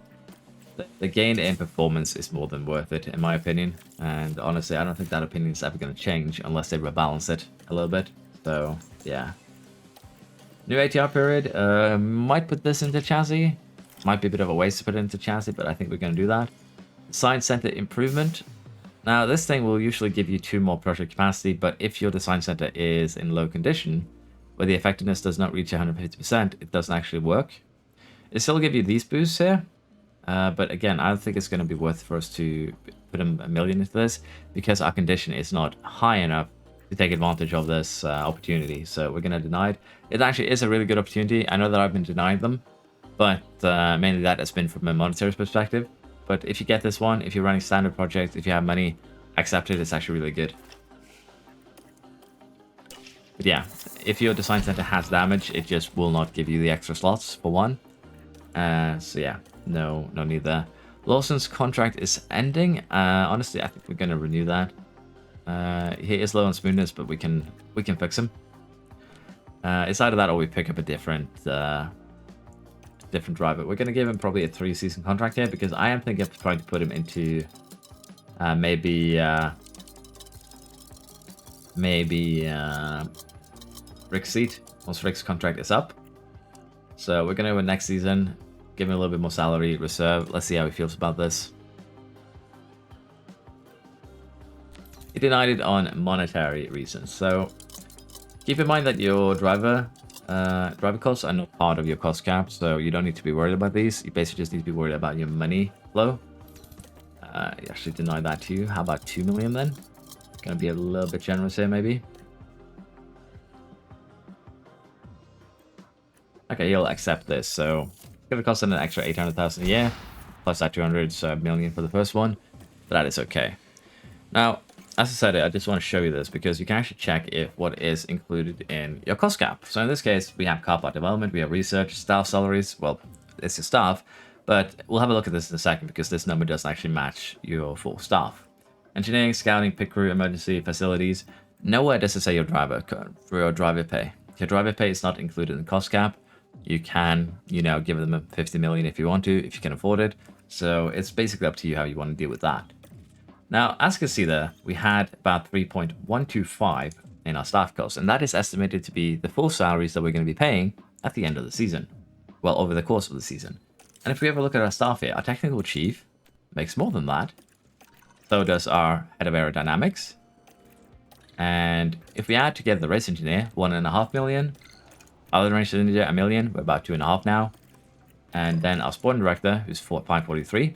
The gain in performance is more than worth it, in my opinion. And honestly, I don't think that opinion is ever going to change unless they rebalance it a little bit. So, yeah. New ATR period. Might put this into chassis. Might be a bit of a waste to put it into chassis, but I think we're going to do that. Science Center improvement. Now, this thing will usually give you 2 more project capacity, but if your design center is in low condition, where the effectiveness does not reach 150%, it doesn't actually work. It still give you these boosts here, but again, I don't think it's going to be worth for us to put a million into this, because our condition is not high enough to take advantage of this opportunity, so we're going to deny it. It actually is a really good opportunity. I know that I've been denied them, but mainly that has been from a monetary perspective. But if you get this one, if you're running standard projects, if you have money, accept it. It's actually really good. But yeah, if your design center has damage, it just will not give you the extra slots for one. So yeah, no need there. Lawson's contract is ending. Honestly, I think we're going to renew that. He is low on smoothness, but we can fix him. It's either that or we pick up a different driver. We're going to give him probably a 3-season contract here, because I am thinking of trying to put him into maybe Rick's seat once Rick's contract is up. So we're going to go next season, give him a little bit more salary reserve. Let's see how he feels about this. He denied it on monetary reasons. So keep in mind that your driver costs are not part of your cost cap, so you don't need to be worried about these. You basically just need to be worried about your money flow. You actually deny that too. How about 2 million then? Gonna be a little bit generous here, maybe. Okay, he'll accept this. So it's gonna cost him an extra 800,000 a year, plus that 200, so a million for the first one. But that is okay. Now, as I said, I just want to show you this because you can actually check if what is included in your cost cap. So in this case, we have car part development, we have research, staff salaries. Well, it's your staff, but we'll have a look at this in a second because this number doesn't actually match your full staff. Engineering, scouting, pit crew, emergency facilities. Nowhere does it say your driver pay. Your driver pay is not included in the cost cap. You can, give them a 50 million if you want to, if you can afford it. So it's basically up to you how you want to deal with that. Now, as you can see there, we had about 3.125 in our staff costs, and that is estimated to be the full salaries that we're going to be paying at the end of the season. Well, over the course of the season. And if we ever look at our staff here, our technical chief makes more than that. So does our head of aerodynamics. And if we add together the race engineer, 1.5 million. Other race engineer, 1 million. We're about 2.5 now. And then our sporting director, who's 543.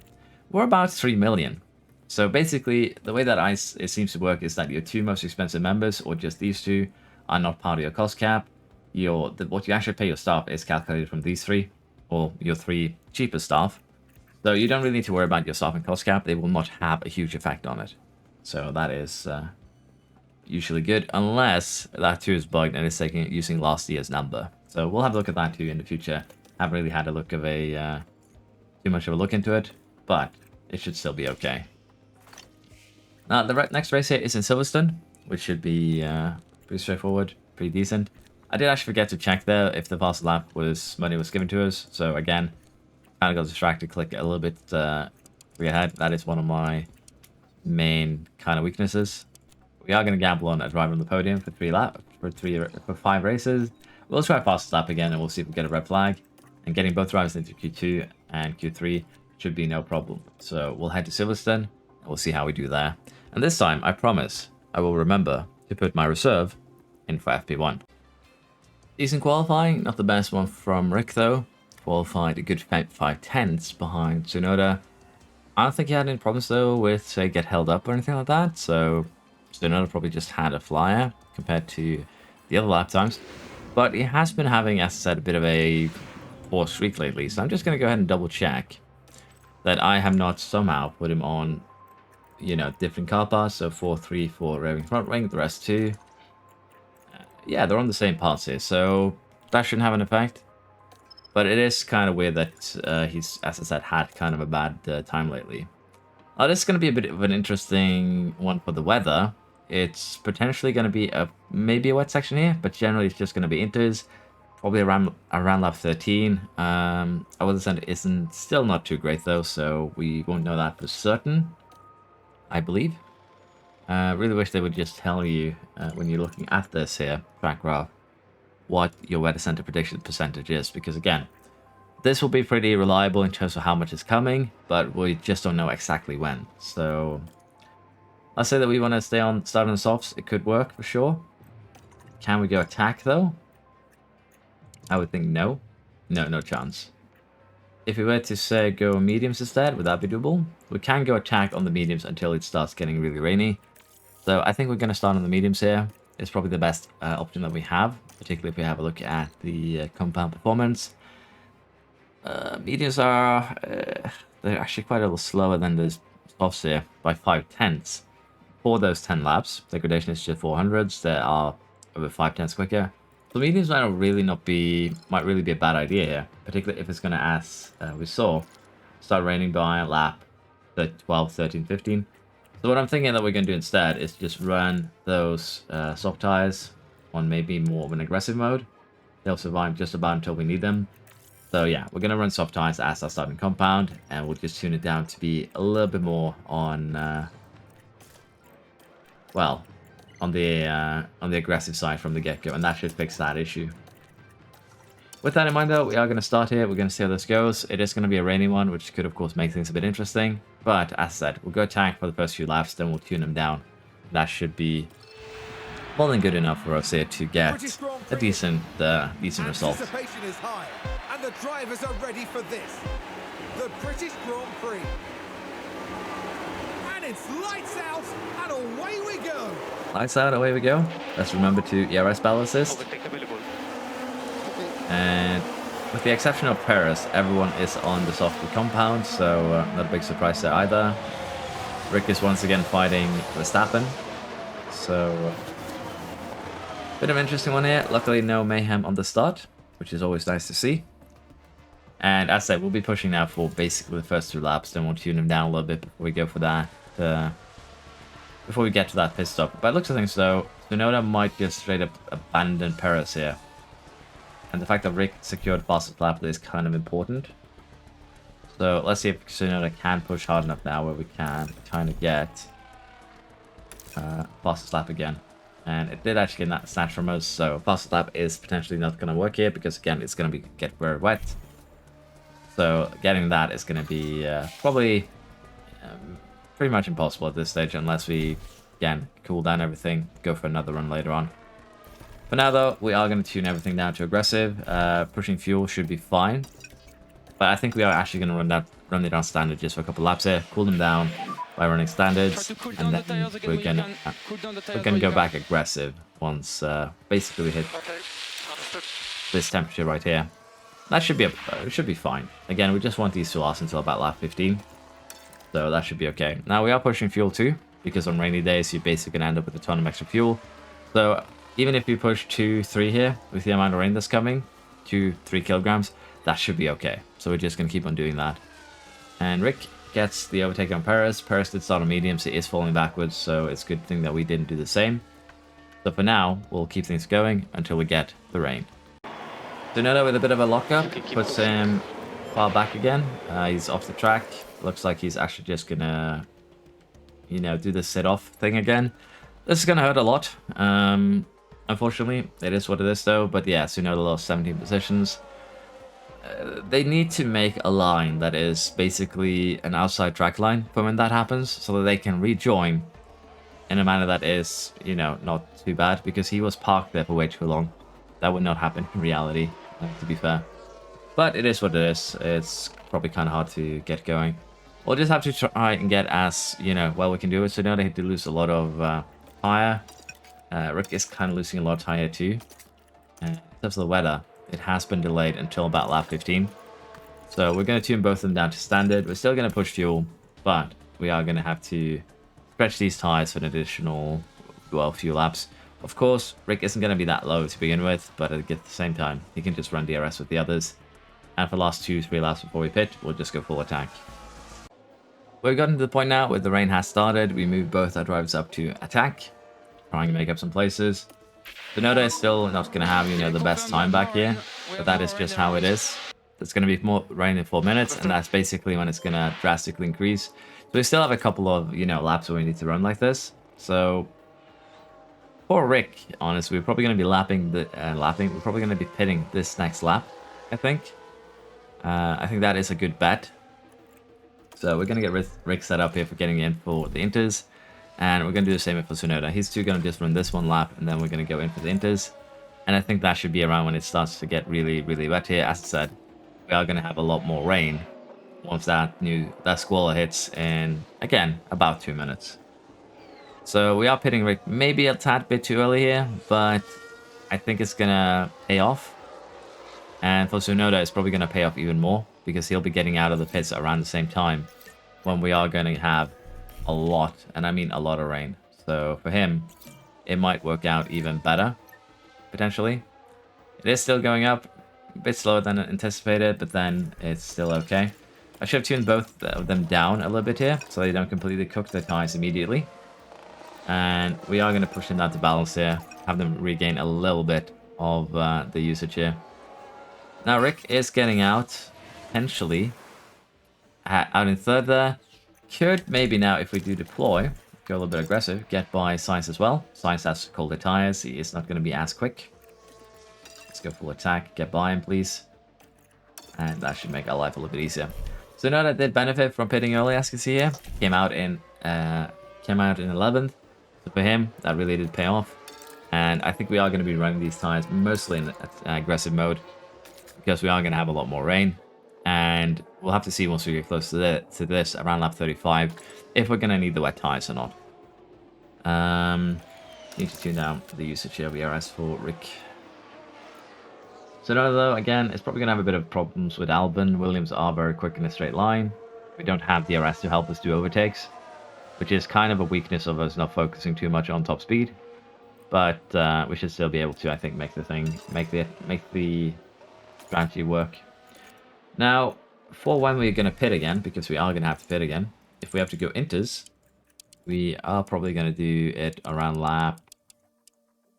We're about 3 million. So basically, the way that it seems to work is that your 2 most expensive members, or just these 2, are not part of your cost cap. What you actually pay your staff is calculated from these 3, or your 3 cheapest staff. So you don't really need to worry about your staff and cost cap. They will not have a huge effect on it. So that is usually good, unless that 2 is bugged and it's using last year's number. So we'll have a look at that too in the future. Haven't really had a look of too much of a look into it, but it should still be okay. Now, the next race here is in Silverstone, which should be pretty straightforward, pretty decent. I did actually forget to check there if the fast lap money was given to us. So again, kind of got distracted, click a little bit ahead. That is one of my main kind of weaknesses. We are going to gamble on a driver on the podium for 5 races. We'll try fastest lap again, and we'll see if we get a red flag. And getting both drivers into Q2 and Q3 should be no problem. So we'll head to Silverstone, and we'll see how we do there. And this time, I promise, I will remember to put my reserve in for FP1. Decent qualifying, not the best one from Rick though. Qualified a good 5/10 behind Tsunoda. I don't think he had any problems though with, say, get held up or anything like that. So Tsunoda probably just had a flyer compared to the other lap times. But he has been having, as I said, a bit of a poor streak lately. So I'm just going to go ahead and double check that I have not somehow put him on, you know, different car parts. So 4-3 for revving front wing, the rest 2. Yeah, they're on the same parts here, so that shouldn't have an effect. But it is kind of weird that he's, as I said, had kind of a bad time lately. This is going to be a bit of an interesting one for the weather. It's potentially going to be maybe a wet section here, but generally it's just going to be inters, probably around lap 13. Our weather center isn't still not too great though, so we won't know that for certain, I believe. Really wish they would just tell you when you're looking at this here track graph what your weather center prediction percentage is, because again, this will be pretty reliable in terms of how much is coming, but we just don't know exactly when. So I'll say that we want to start on the softs. It could work for sure. Can we go attack though? I would think no. No chance. If we were to say go mediums instead, would that be doable? We can go attack on the mediums until it starts getting really rainy. So I think we're going to start on the mediums here. It's probably the best option that we have, particularly if we have a look at the compound performance. Mediums are they're actually quite a little slower than the softs here by 5/10. For those 10 laps, degradation is just 400s. They are over 5/10 quicker. So mediums might really be a bad idea here, particularly if it's going to, as we saw, start raining by lap 12, 13, 15. So what I'm thinking that we're going to do instead is just run those soft tires on maybe more of an aggressive mode. They'll survive just about until we need them. So yeah, we're going to run soft tires as our starting compound, and we'll just tune it down to be a little bit more on, well, on the aggressive side from the get-go, and that should fix that issue. With that in mind though, we are going to start here. We're going to see how this goes. It is going to be a rainy one, which could of course make things a bit interesting. But as said, we'll go attack for the first few laps, then we'll tune them down. That should be more than good enough for us here to get a decent result. Anticipation is high, and the drivers are ready for this. The British Grand Prix. And it's lights out, and away we go. Lights out, away we go. Let's remember to ERS balance assist. And with the exception of Paris, everyone is on the softy compound, so not a big surprise there either. Rick is once again fighting Verstappen, so bit of an interesting one here. Luckily no mayhem on the start, which is always nice to see. And as I said, we'll be pushing now for basically the first 2 laps, then we'll tune him down a little bit before we go for that, before we get to that pit stop. By looks of things though, Tsunoda might just straight up abandon Paris here. And the fact that Rick secured fastest lap is kind of important. So let's see if Tsunoda can push hard enough now where we can kind of get fastest lap again. And it did actually get that snatch from us, so fastest lap is potentially not going to work here because again it's going to get very wet. So getting that is going to be probably pretty much impossible at this stage unless we again cool down everything, go for another run later on. For now though, we are going to tune everything down to aggressive. Pushing fuel should be fine. But I think we are actually going to run it on standard just for a couple laps here, cool them down by running standards, and then we're gonna go back aggressive once basically we hit this temperature right here. That should be fine. Again, we just want these to last until about lap 15, so that should be okay. Now we are pushing fuel too, because on rainy days you're basically gonna end up with a ton of extra fuel. So even if you push 2-3 here with the amount of rain that's coming, 2-3 kilograms, that should be okay. So we're just going to keep on doing that. And Rick gets the overtake on Paris. Paris did start on mediums, he is falling backwards, so it's a good thing that we didn't do the same. So for now, we'll keep things going until we get the rain. Tsunoda with a bit of a lockup puts him far back again. He's off the track. Looks like he's actually just gonna, you know, do the sit-off thing again. This is gonna hurt a lot. Unfortunately, it is what it is though. But yeah, Tsunoda lost 17 positions. They need to make a line that is basically an outside track line for when that happens, so that they can rejoin in a manner that is, you know, not too bad, because he was parked there for way too long. That would not happen in reality, to be fair. But it is what it is. It's probably kind of hard to get going. We'll just have to try and get as, you know, well we can do it. So now they had to lose a lot of tire. Rick is kind of losing a lot of tire too. In terms of the weather, it has been delayed until about lap 15. So we're going to tune both of them down to standard. We're still going to push fuel, but we are going to have to stretch these tires for an additional, well, few laps. Of course, Rick isn't going to be that low to begin with, but at the same time, he can just run DRS with the others. And for the last 2-3 laps before we pit, we'll just go full attack. We've gotten to the point now where the rain has started. We move both our drivers up to attack, trying to make up some places. Tsunoda is still not going to have, you know, the best time back here, but that is just how it is. There's going to be more rain in 4 minutes, and that's basically when it's going to drastically increase. So we still have a couple of, you know, laps where we need to run like this. So for Rick, honestly, we're probably going to be we're probably going to be pitting this next lap, I think. I think that is a good bet. So we're going to get Rick set up here for getting in for the inters. And we're going to do the same for Tsunoda. He's too going to just run this one lap, and then we're going to go in for the inters. And I think that should be around when it starts to get really, really wet here. As I said, we are going to have a lot more rain once that squall hits in, again, about 2 minutes. So we are pitting Rick maybe a tad bit too early here, but I think it's going to pay off. And for Tsunoda, it's probably going to pay off even more, because he'll be getting out of the pits around the same time when we are going to have a lot, and I mean a lot of rain. So for him, it might work out even better, potentially. It is still going up, a bit slower than anticipated, but then it's still okay. I should have tuned both of them down a little bit here, so they don't completely cook their tires immediately. And we are going to push them down to balance here, have them regain a little bit of the usage here. Now Rick is getting out, potentially, out in third there. Could maybe now, if we do deploy, go a little bit aggressive, get by Science as well. Science has colder tires, he is not going to be as quick. Let's go full attack, get by him please. And that should make our life a little bit easier. So now that did benefit from pitting early, as you can see here. Came out in 11th. So for him, that really did pay off. And I think we are going to be running these tires mostly in aggressive mode, because we are going to have a lot more rain. And we'll have to see once we get close to this around lap 35 if we're going to need the wet tires or not. Need to tune down the usage here of ERS for Rick. So now though, again, it's probably going to have a bit of problems with Albon. Williams are very quick in a straight line. We don't have DRS to help us do overtakes, which is kind of a weakness of us not focusing too much on top speed. But we should still be able to, I think, make the strategy work. Now, for when we're going to pit again, because we are going to have to pit again, if we have to go inters, we are probably going to do it around lap,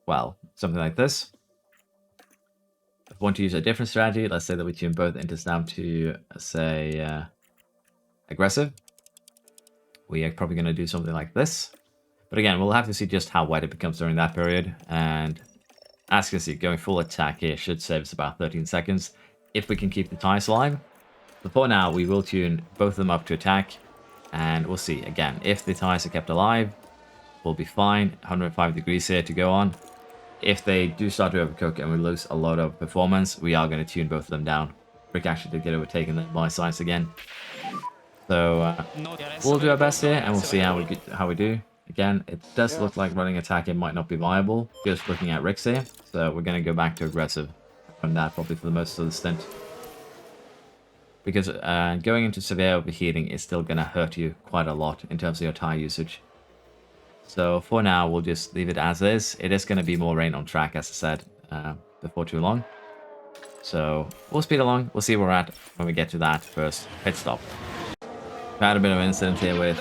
well, something like this. If we want to use a different strategy, let's say that we tune both inters down to, say, aggressive. We are probably going to do something like this. But again, we'll have to see just how wet it becomes during that period. And as you can see, going full attack here should save us about 13 seconds. If we can keep the tires alive. But for now, we will tune both of them up to attack. And we'll see. Again, if the tires are kept alive, we'll be fine. 105 degrees here to go on. If they do start to overcook and we lose a lot of performance, we are going to tune both of them down. Rick actually did get overtaken by Science again. So we'll do our best here, and we'll see how we do. Again, it does look like running attack it might not be viable, just looking at Rick's here. So we're going to go back to aggressive. Run that probably for the most of the stint. Because going into severe overheating is still going to hurt you quite a lot in terms of your tire usage. So for now, we'll just leave it as is. It is going to be more rain on track, as I said, before too long. So we'll speed along. We'll see where we're at when we get to that first pit stop. We had a bit of an incident here with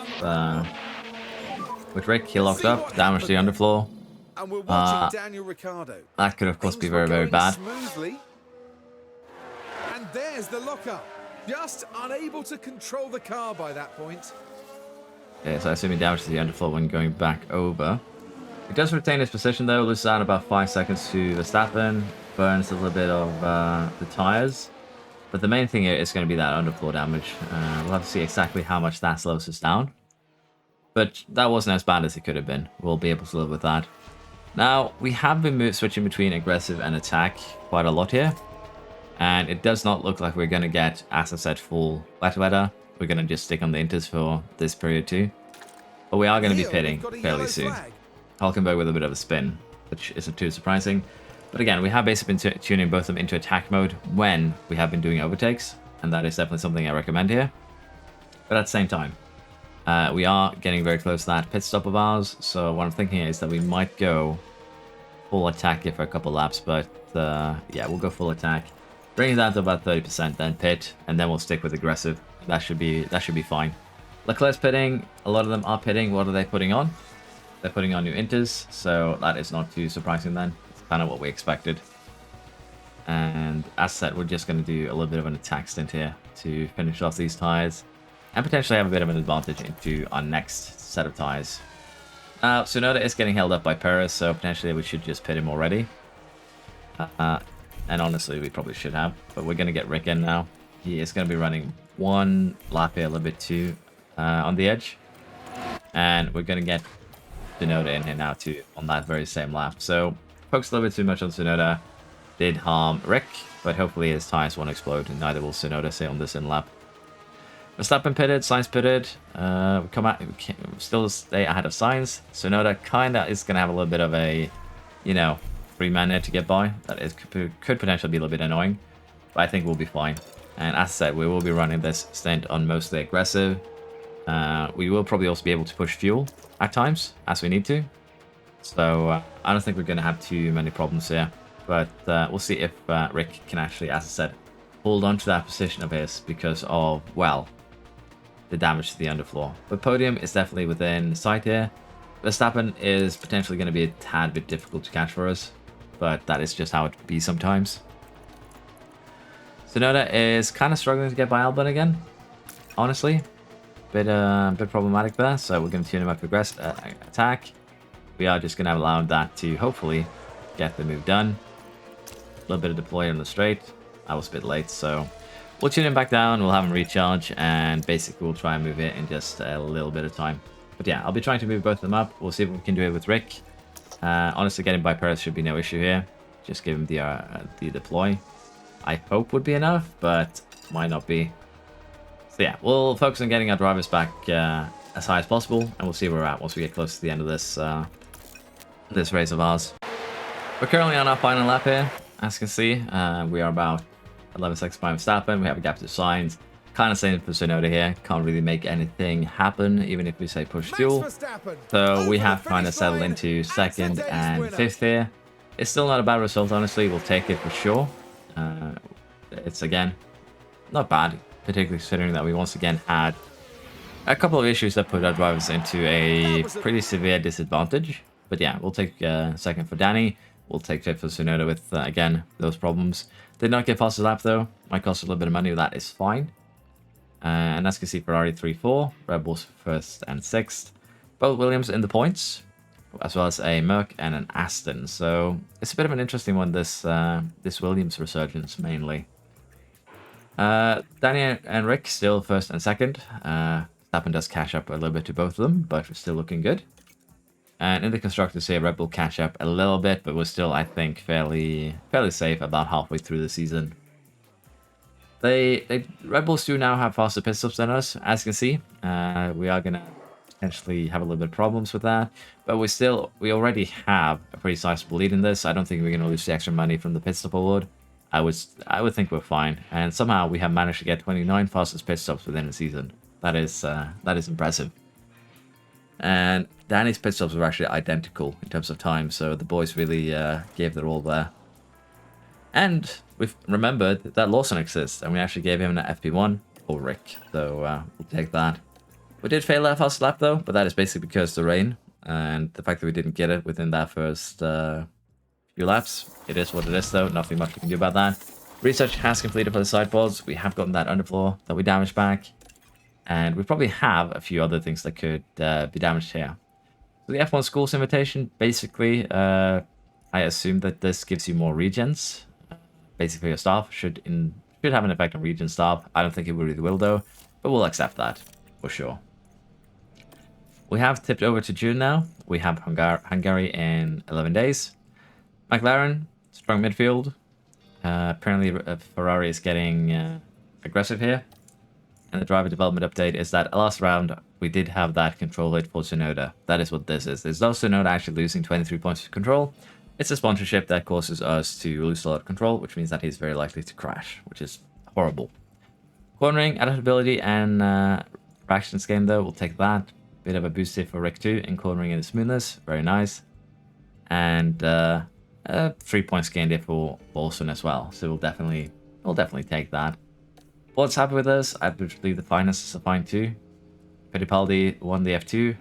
Rick. He locked up, damaged the underfloor. And we're watching Daniel Ricciardo. That could, of course, be very, very bad. Smoothly. And there's the lockup. Just unable to control the car by that point. Okay, so I assume he damages the underfloor when going back over. He does retain his position though, loses out about 5 seconds to Verstappen, burns a little bit of the tyres. But the main thing here is going to be that underfloor damage. We'll have to see exactly how much that slows us down. But that wasn't as bad as it could have been. We'll be able to live with that. Now, we have been switching between aggressive and attack quite a lot here. And it does not look like we're going to get, as I said, full wet weather. We're going to just stick on the inters for this period too. But we are going to be pitting fairly soon. Hulkenberg with a bit of a spin, which isn't too surprising. But again, we have basically been tuning both of them into attack mode when we have been doing overtakes. And that is definitely something I recommend here. But at the same time, we are getting very close to that pit stop of ours. So what I'm thinking is that we might go full attack here for a couple laps. But yeah, we'll go full attack. Bring it down to about 30%, then pit, and then we'll stick with aggressive. That should be fine. Leclerc's pitting. A lot of them are pitting. What are they putting on? They're putting on new inters, so that is not too surprising then. It's kind of what we expected. And as said, we're just going to do a little bit of an attack stint here to finish off these tyres and potentially have a bit of an advantage into our next set of tyres. Now, Tsunoda is getting held up by Perez, so potentially we should just pit him already. And honestly, we probably should have, but we're going to get Rick in now. He is going to be running one lap here, a little bit too on the edge. And we're going to get Tsunoda in here now too on that very same lap. So, focused a little bit too much on Tsunoda. Did harm Rick, but hopefully his tires won't explode, and neither will Tsunoda say on this in lap. Verstappen pitted, Sainz pitted. We still stay ahead of Sainz. Tsunoda kind of is going to have a little bit of a, you know, free man there to get by. That is could potentially be a little bit annoying, but I think we'll be fine. And as I said, we will be running this stint on mostly aggressive. We will probably also be able to push fuel at times as we need to. So I don't think we're going to have too many problems here. But we'll see if Rick can actually, as I said, hold on to that position of his because of, well, the damage to the underfloor. But Podium is definitely within sight here. Verstappen is potentially going to be a tad bit difficult to catch for us, but that is just how it be sometimes. Tsunoda is kind of struggling to get by Albon again, honestly. Bit problematic there, so we're going to tune him up for attack. We are just going to allow that to hopefully get the move done. A little bit of deploy on the straight. I was a bit late, so we'll tune him back down, we'll have him recharge, and basically we'll try and move it in just a little bit of time. But yeah, I'll be trying to move both of them up. We'll see if we can do it with Rick. Honestly, getting by Perez should be no issue here. Just give him the deploy. I hope would be enough, but might not be. So yeah, we'll focus on getting our drivers back as high as possible, and we'll see where we're at once we get close to the end of this race of ours. We're currently on our final lap here. As you can see, we are about 11 seconds behind Verstappen. We have a gap to Sainz. Kind of same for Tsunoda here. Can't really make anything happen, even if we say push fuel. So we have kind of settled into second and fifth here. It's still not a bad result, honestly. We'll take it for sure. It's, again, not bad, particularly considering that we once again had a couple of issues that put our drivers into a pretty severe disadvantage. But yeah, we'll take second for Danny. We'll take fifth for Tsunoda with, again, those problems. Did not get fastest lap, though. Might cost a little bit of money. That is fine. And as you can see, Ferrari 3-4, Red Bulls first and sixth. Both Williams in the points, as well as a Merc and an Aston. So it's a bit of an interesting one, this Williams resurgence mainly. Danny and Rick still first and second. Verstappen does catch up a little bit to both of them, but we're still looking good. And in the constructors here, Red Bull catch up a little bit, but we're still, I think, fairly safe about halfway through the season. Red Bulls do now have faster pit stops than us, as you can see. We are going to potentially have a little bit of problems with that, but we already have a pretty sizable lead in this. I don't think we're going to lose the extra money from the pit stop award. I would think we're fine, and somehow we have managed to get 29 fastest pit stops within a season. That is impressive. And Danny's pit stops were actually identical in terms of time, so the boys really gave their all there. And we've remembered that Lawson exists, and we actually gave him an FP1 for Rick, so we'll take that. We did fail that fast lap though, but that is basically because of the rain, and the fact that we didn't get it within that first few laps. It is what it is though, nothing much we can do about that. Research has completed for the sideboards. We have gotten that underfloor that we damaged back. And we probably have a few other things that could be damaged here. So the F1 Schools invitation, basically, I assume that this gives you more regens. Basically, your staff should have an effect on regen staff. I don't think it really will, though. But we'll accept that, for sure. We have tipped over to June now. We have Hungary in 11 days. McLaren, strong midfield. Apparently, Ferrari is getting aggressive here. And the driver development update is that last round, we did have that control rate for Tsunoda. That is what this is. There's no Tsunoda actually losing 23 points of control. It's a sponsorship that causes us to lose a lot of control, which means that he's very likely to crash, which is horrible. Cornering, adaptability, and fractions game, though, we'll take that. Bit of a boost here for Rick 2 in cornering and smoothness. Very nice. And 3 points gained here for Bolson as well. So we'll definitely take that. Board's happy with us. I believe the finances are fine too. Fittipaldi won the F2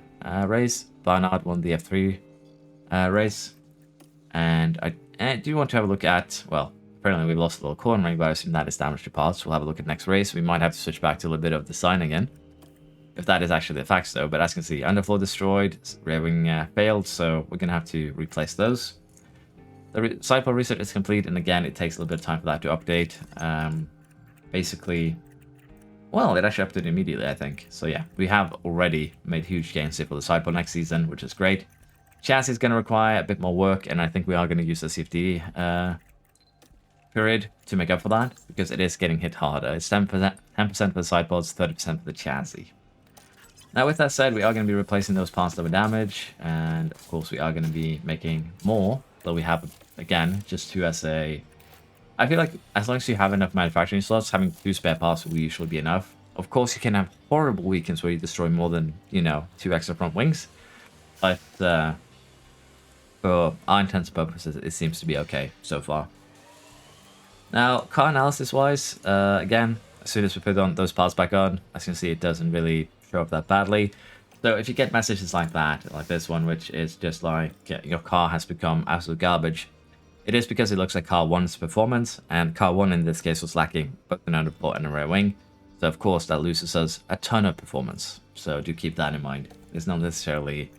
race. Barnard won the F3 race. And I do want to have a look at, well, apparently we lost a little cornering, but I assume that is damage to parts. We'll have a look at next race. We might have to switch back to a little bit of the sign again. If that is actually the facts, though. But as you can see, underfloor destroyed, rearing failed, so we're going to have to replace those. The sideboard reset is complete, and again, it takes a little bit of time for that to update. Basically, well, it actually updated immediately, I think. So yeah, we have already made huge gains here for the sideboard next season, which is great. Chassis is going to require a bit more work, and I think we are going to use the CFD period to make up for that, because it is getting hit harder. It's 10% for the sideboards, 30% for the chassis. Now, with that said, we are going to be replacing those parts that were damaged, and of course, we are going to be making more, though we have, again, just 2 as a... I feel like as long as you have enough manufacturing slots, having 2 spare parts will usually be enough. Of course, you can have horrible weekends where you destroy more than, 2 extra front wings, but for our intents and purposes, it seems to be okay so far. Now, car analysis-wise, again, as soon as we put on those parts back on, as you can see, it doesn't really show up that badly. So if you get messages like that, like this one, which is just like your car has become absolute garbage, it is because it looks like car 1's performance, and car 1 in this case was lacking both an underfloor and a rear wing. So of course that loses us a ton of performance. So do keep that in mind. It's not necessarily,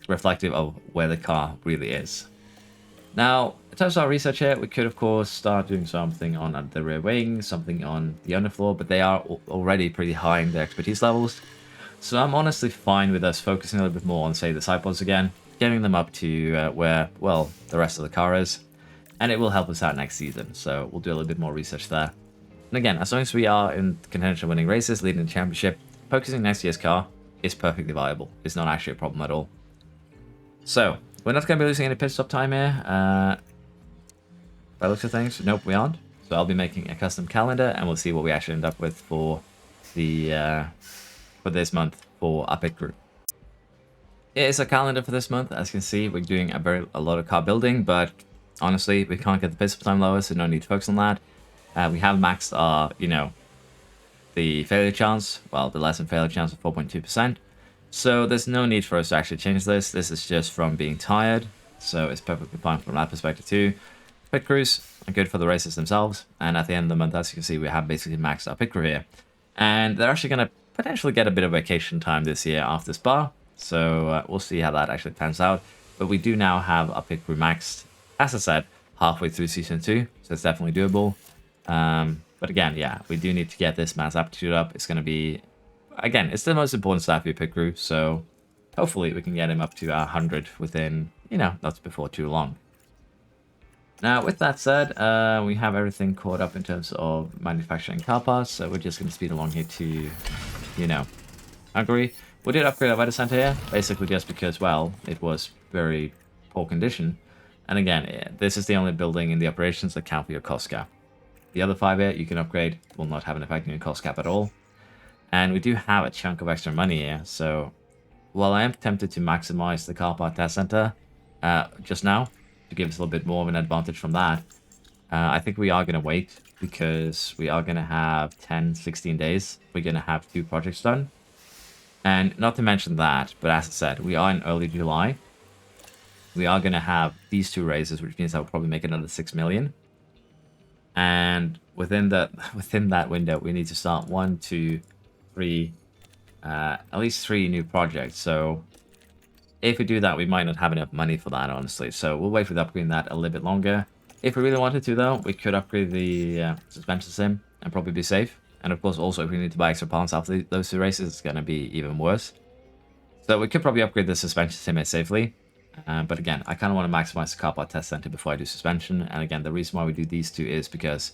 reflective of where the car really is. Now, in terms of our research here, we could of course start doing something on the rear wing, something on the underfloor, but they are already pretty high in their expertise levels. So I'm honestly fine with us focusing a little bit more on, say, the sideboards again, getting them up to where, well, the rest of the car is, and it will help us out next season. So we'll do a little bit more research there. And again, as long as we are in contention winning races, leading the championship, focusing next year's car is perfectly viable. It's not actually a problem at all. So we're not going to be losing any pit stop time here. By the looks of things, nope, we aren't. So I'll be making a custom calendar, and we'll see what we actually end up with for the for this month for our pit crew. It is a calendar for this month. As you can see, we're doing a lot of car building, but honestly, we can't get the pit stop time lower, so no need to focus on that. We have maxed our, the failure chance, well, the lesson failure chance of 4.2%. So there's no need for us to actually change this. This is just from being tired, so it's perfectly fine from that perspective too. Pit crews are good for the races themselves, and at the end of the month, as you can see, we have basically maxed our pit crew here. And they're actually going to potentially get a bit of vacation time this year after Spa, so we'll see how that actually pans out. But we do now have our pit crew maxed, as I said, halfway through Season 2, so it's definitely doable. But again, yeah, we do need to get this mass aptitude up. It's going to be, again, it's the most important staff of your pit crew, so hopefully we can get him up to 100 within, not before too long. Now, with that said, we have everything caught up in terms of manufacturing car parts, so we're just going to speed along here to, Hungary. We did upgrade our weather center here, basically just because, well, it was very poor condition. And again, this is the only building in the operations that count for your cost cap. The other 5 here you can upgrade, will not have an effect on your cost cap at all. And we do have a chunk of extra money here, so while I am tempted to maximize the car part test center just now, to give us a little bit more of an advantage from that, I think we are going to wait, because we are going to have 10-16 days. We're going to have 2 projects done. And not to mention that, but as I said, we are in early July. We are going to have these 2 races, which means that will probably make another 6 million. And within that window, we need to start 1, 2, 3, at least 3 new projects. So if we do that, we might not have enough money for that, honestly. So we'll wait with upgrading that a little bit longer. If we really wanted to, though, we could upgrade the suspension sim and probably be safe. And of course, also, if we need to buy extra parts after those 2 races, it's going to be even worse. So we could probably upgrade the suspension sim safely. But again, I kind of want to maximize the car part test center before I do suspension. And again, the reason why we do these 2 is because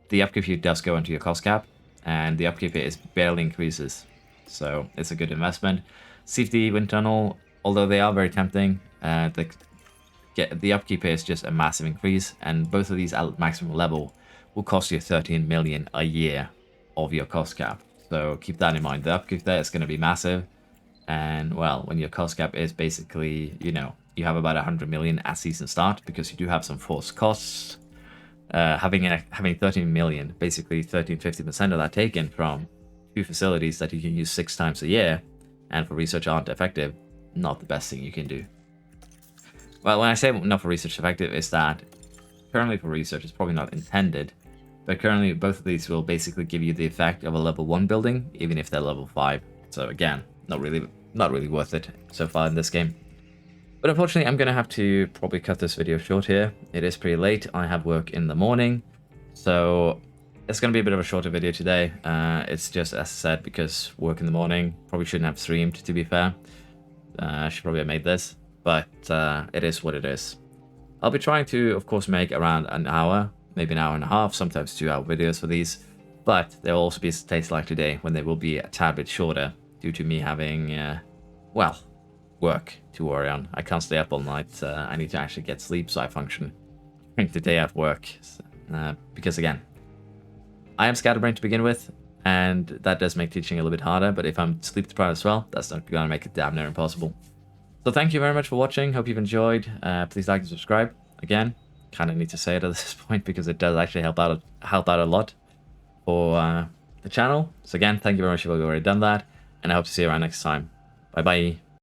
the upkeep here does go into your cost cap, and the upkeep here is barely increases. So it's a good investment. CFD wind tunnel, although they are very tempting, the upkeep here is just a massive increase, and both of these at maximum level will cost you 13 million a year of your cost cap. So keep that in mind. The upkeep there is going to be massive. And, well, when your cost cap is basically, you know, you have about 100 million at season start, because you do have some forced costs. Having 13 million, basically 50% of that taken from 2 facilities that you can use 6 times a year, and for research aren't effective, not the best thing you can do. Well, when I say not for research effective, is that currently for research, it's probably not intended, but currently both of these will basically give you the effect of a level 1 building, even if they're level 5. So again, not really worth it so far in this game. But unfortunately, I'm going to have to probably cut this video short here. It is pretty late. I have work in the morning, so it's going to be a bit of a shorter video today. It's just, as I said, because work in the morning. Probably shouldn't have streamed, to be fair. I should probably have made this, but it is what it is. I'll be trying to, of course, make around an hour, maybe an hour and a half, sometimes 2-hour videos for these. But there will also be days like today when they will be a tad bit shorter due to me having, well, work to worry on. I can't stay up all night. I need to actually get sleep so I function during the day at work. Because again, I am scatterbrained to begin with, and that does make teaching a little bit harder. But if I'm sleep deprived as well, that's not going to make it damn near impossible. So thank you very much for watching. Hope you've enjoyed. Please like and subscribe. Again, kind of need to say it at this point because it does actually help out a lot for the channel. So again, thank you very much if you've already done that, and I hope to see you around next time. Bye bye.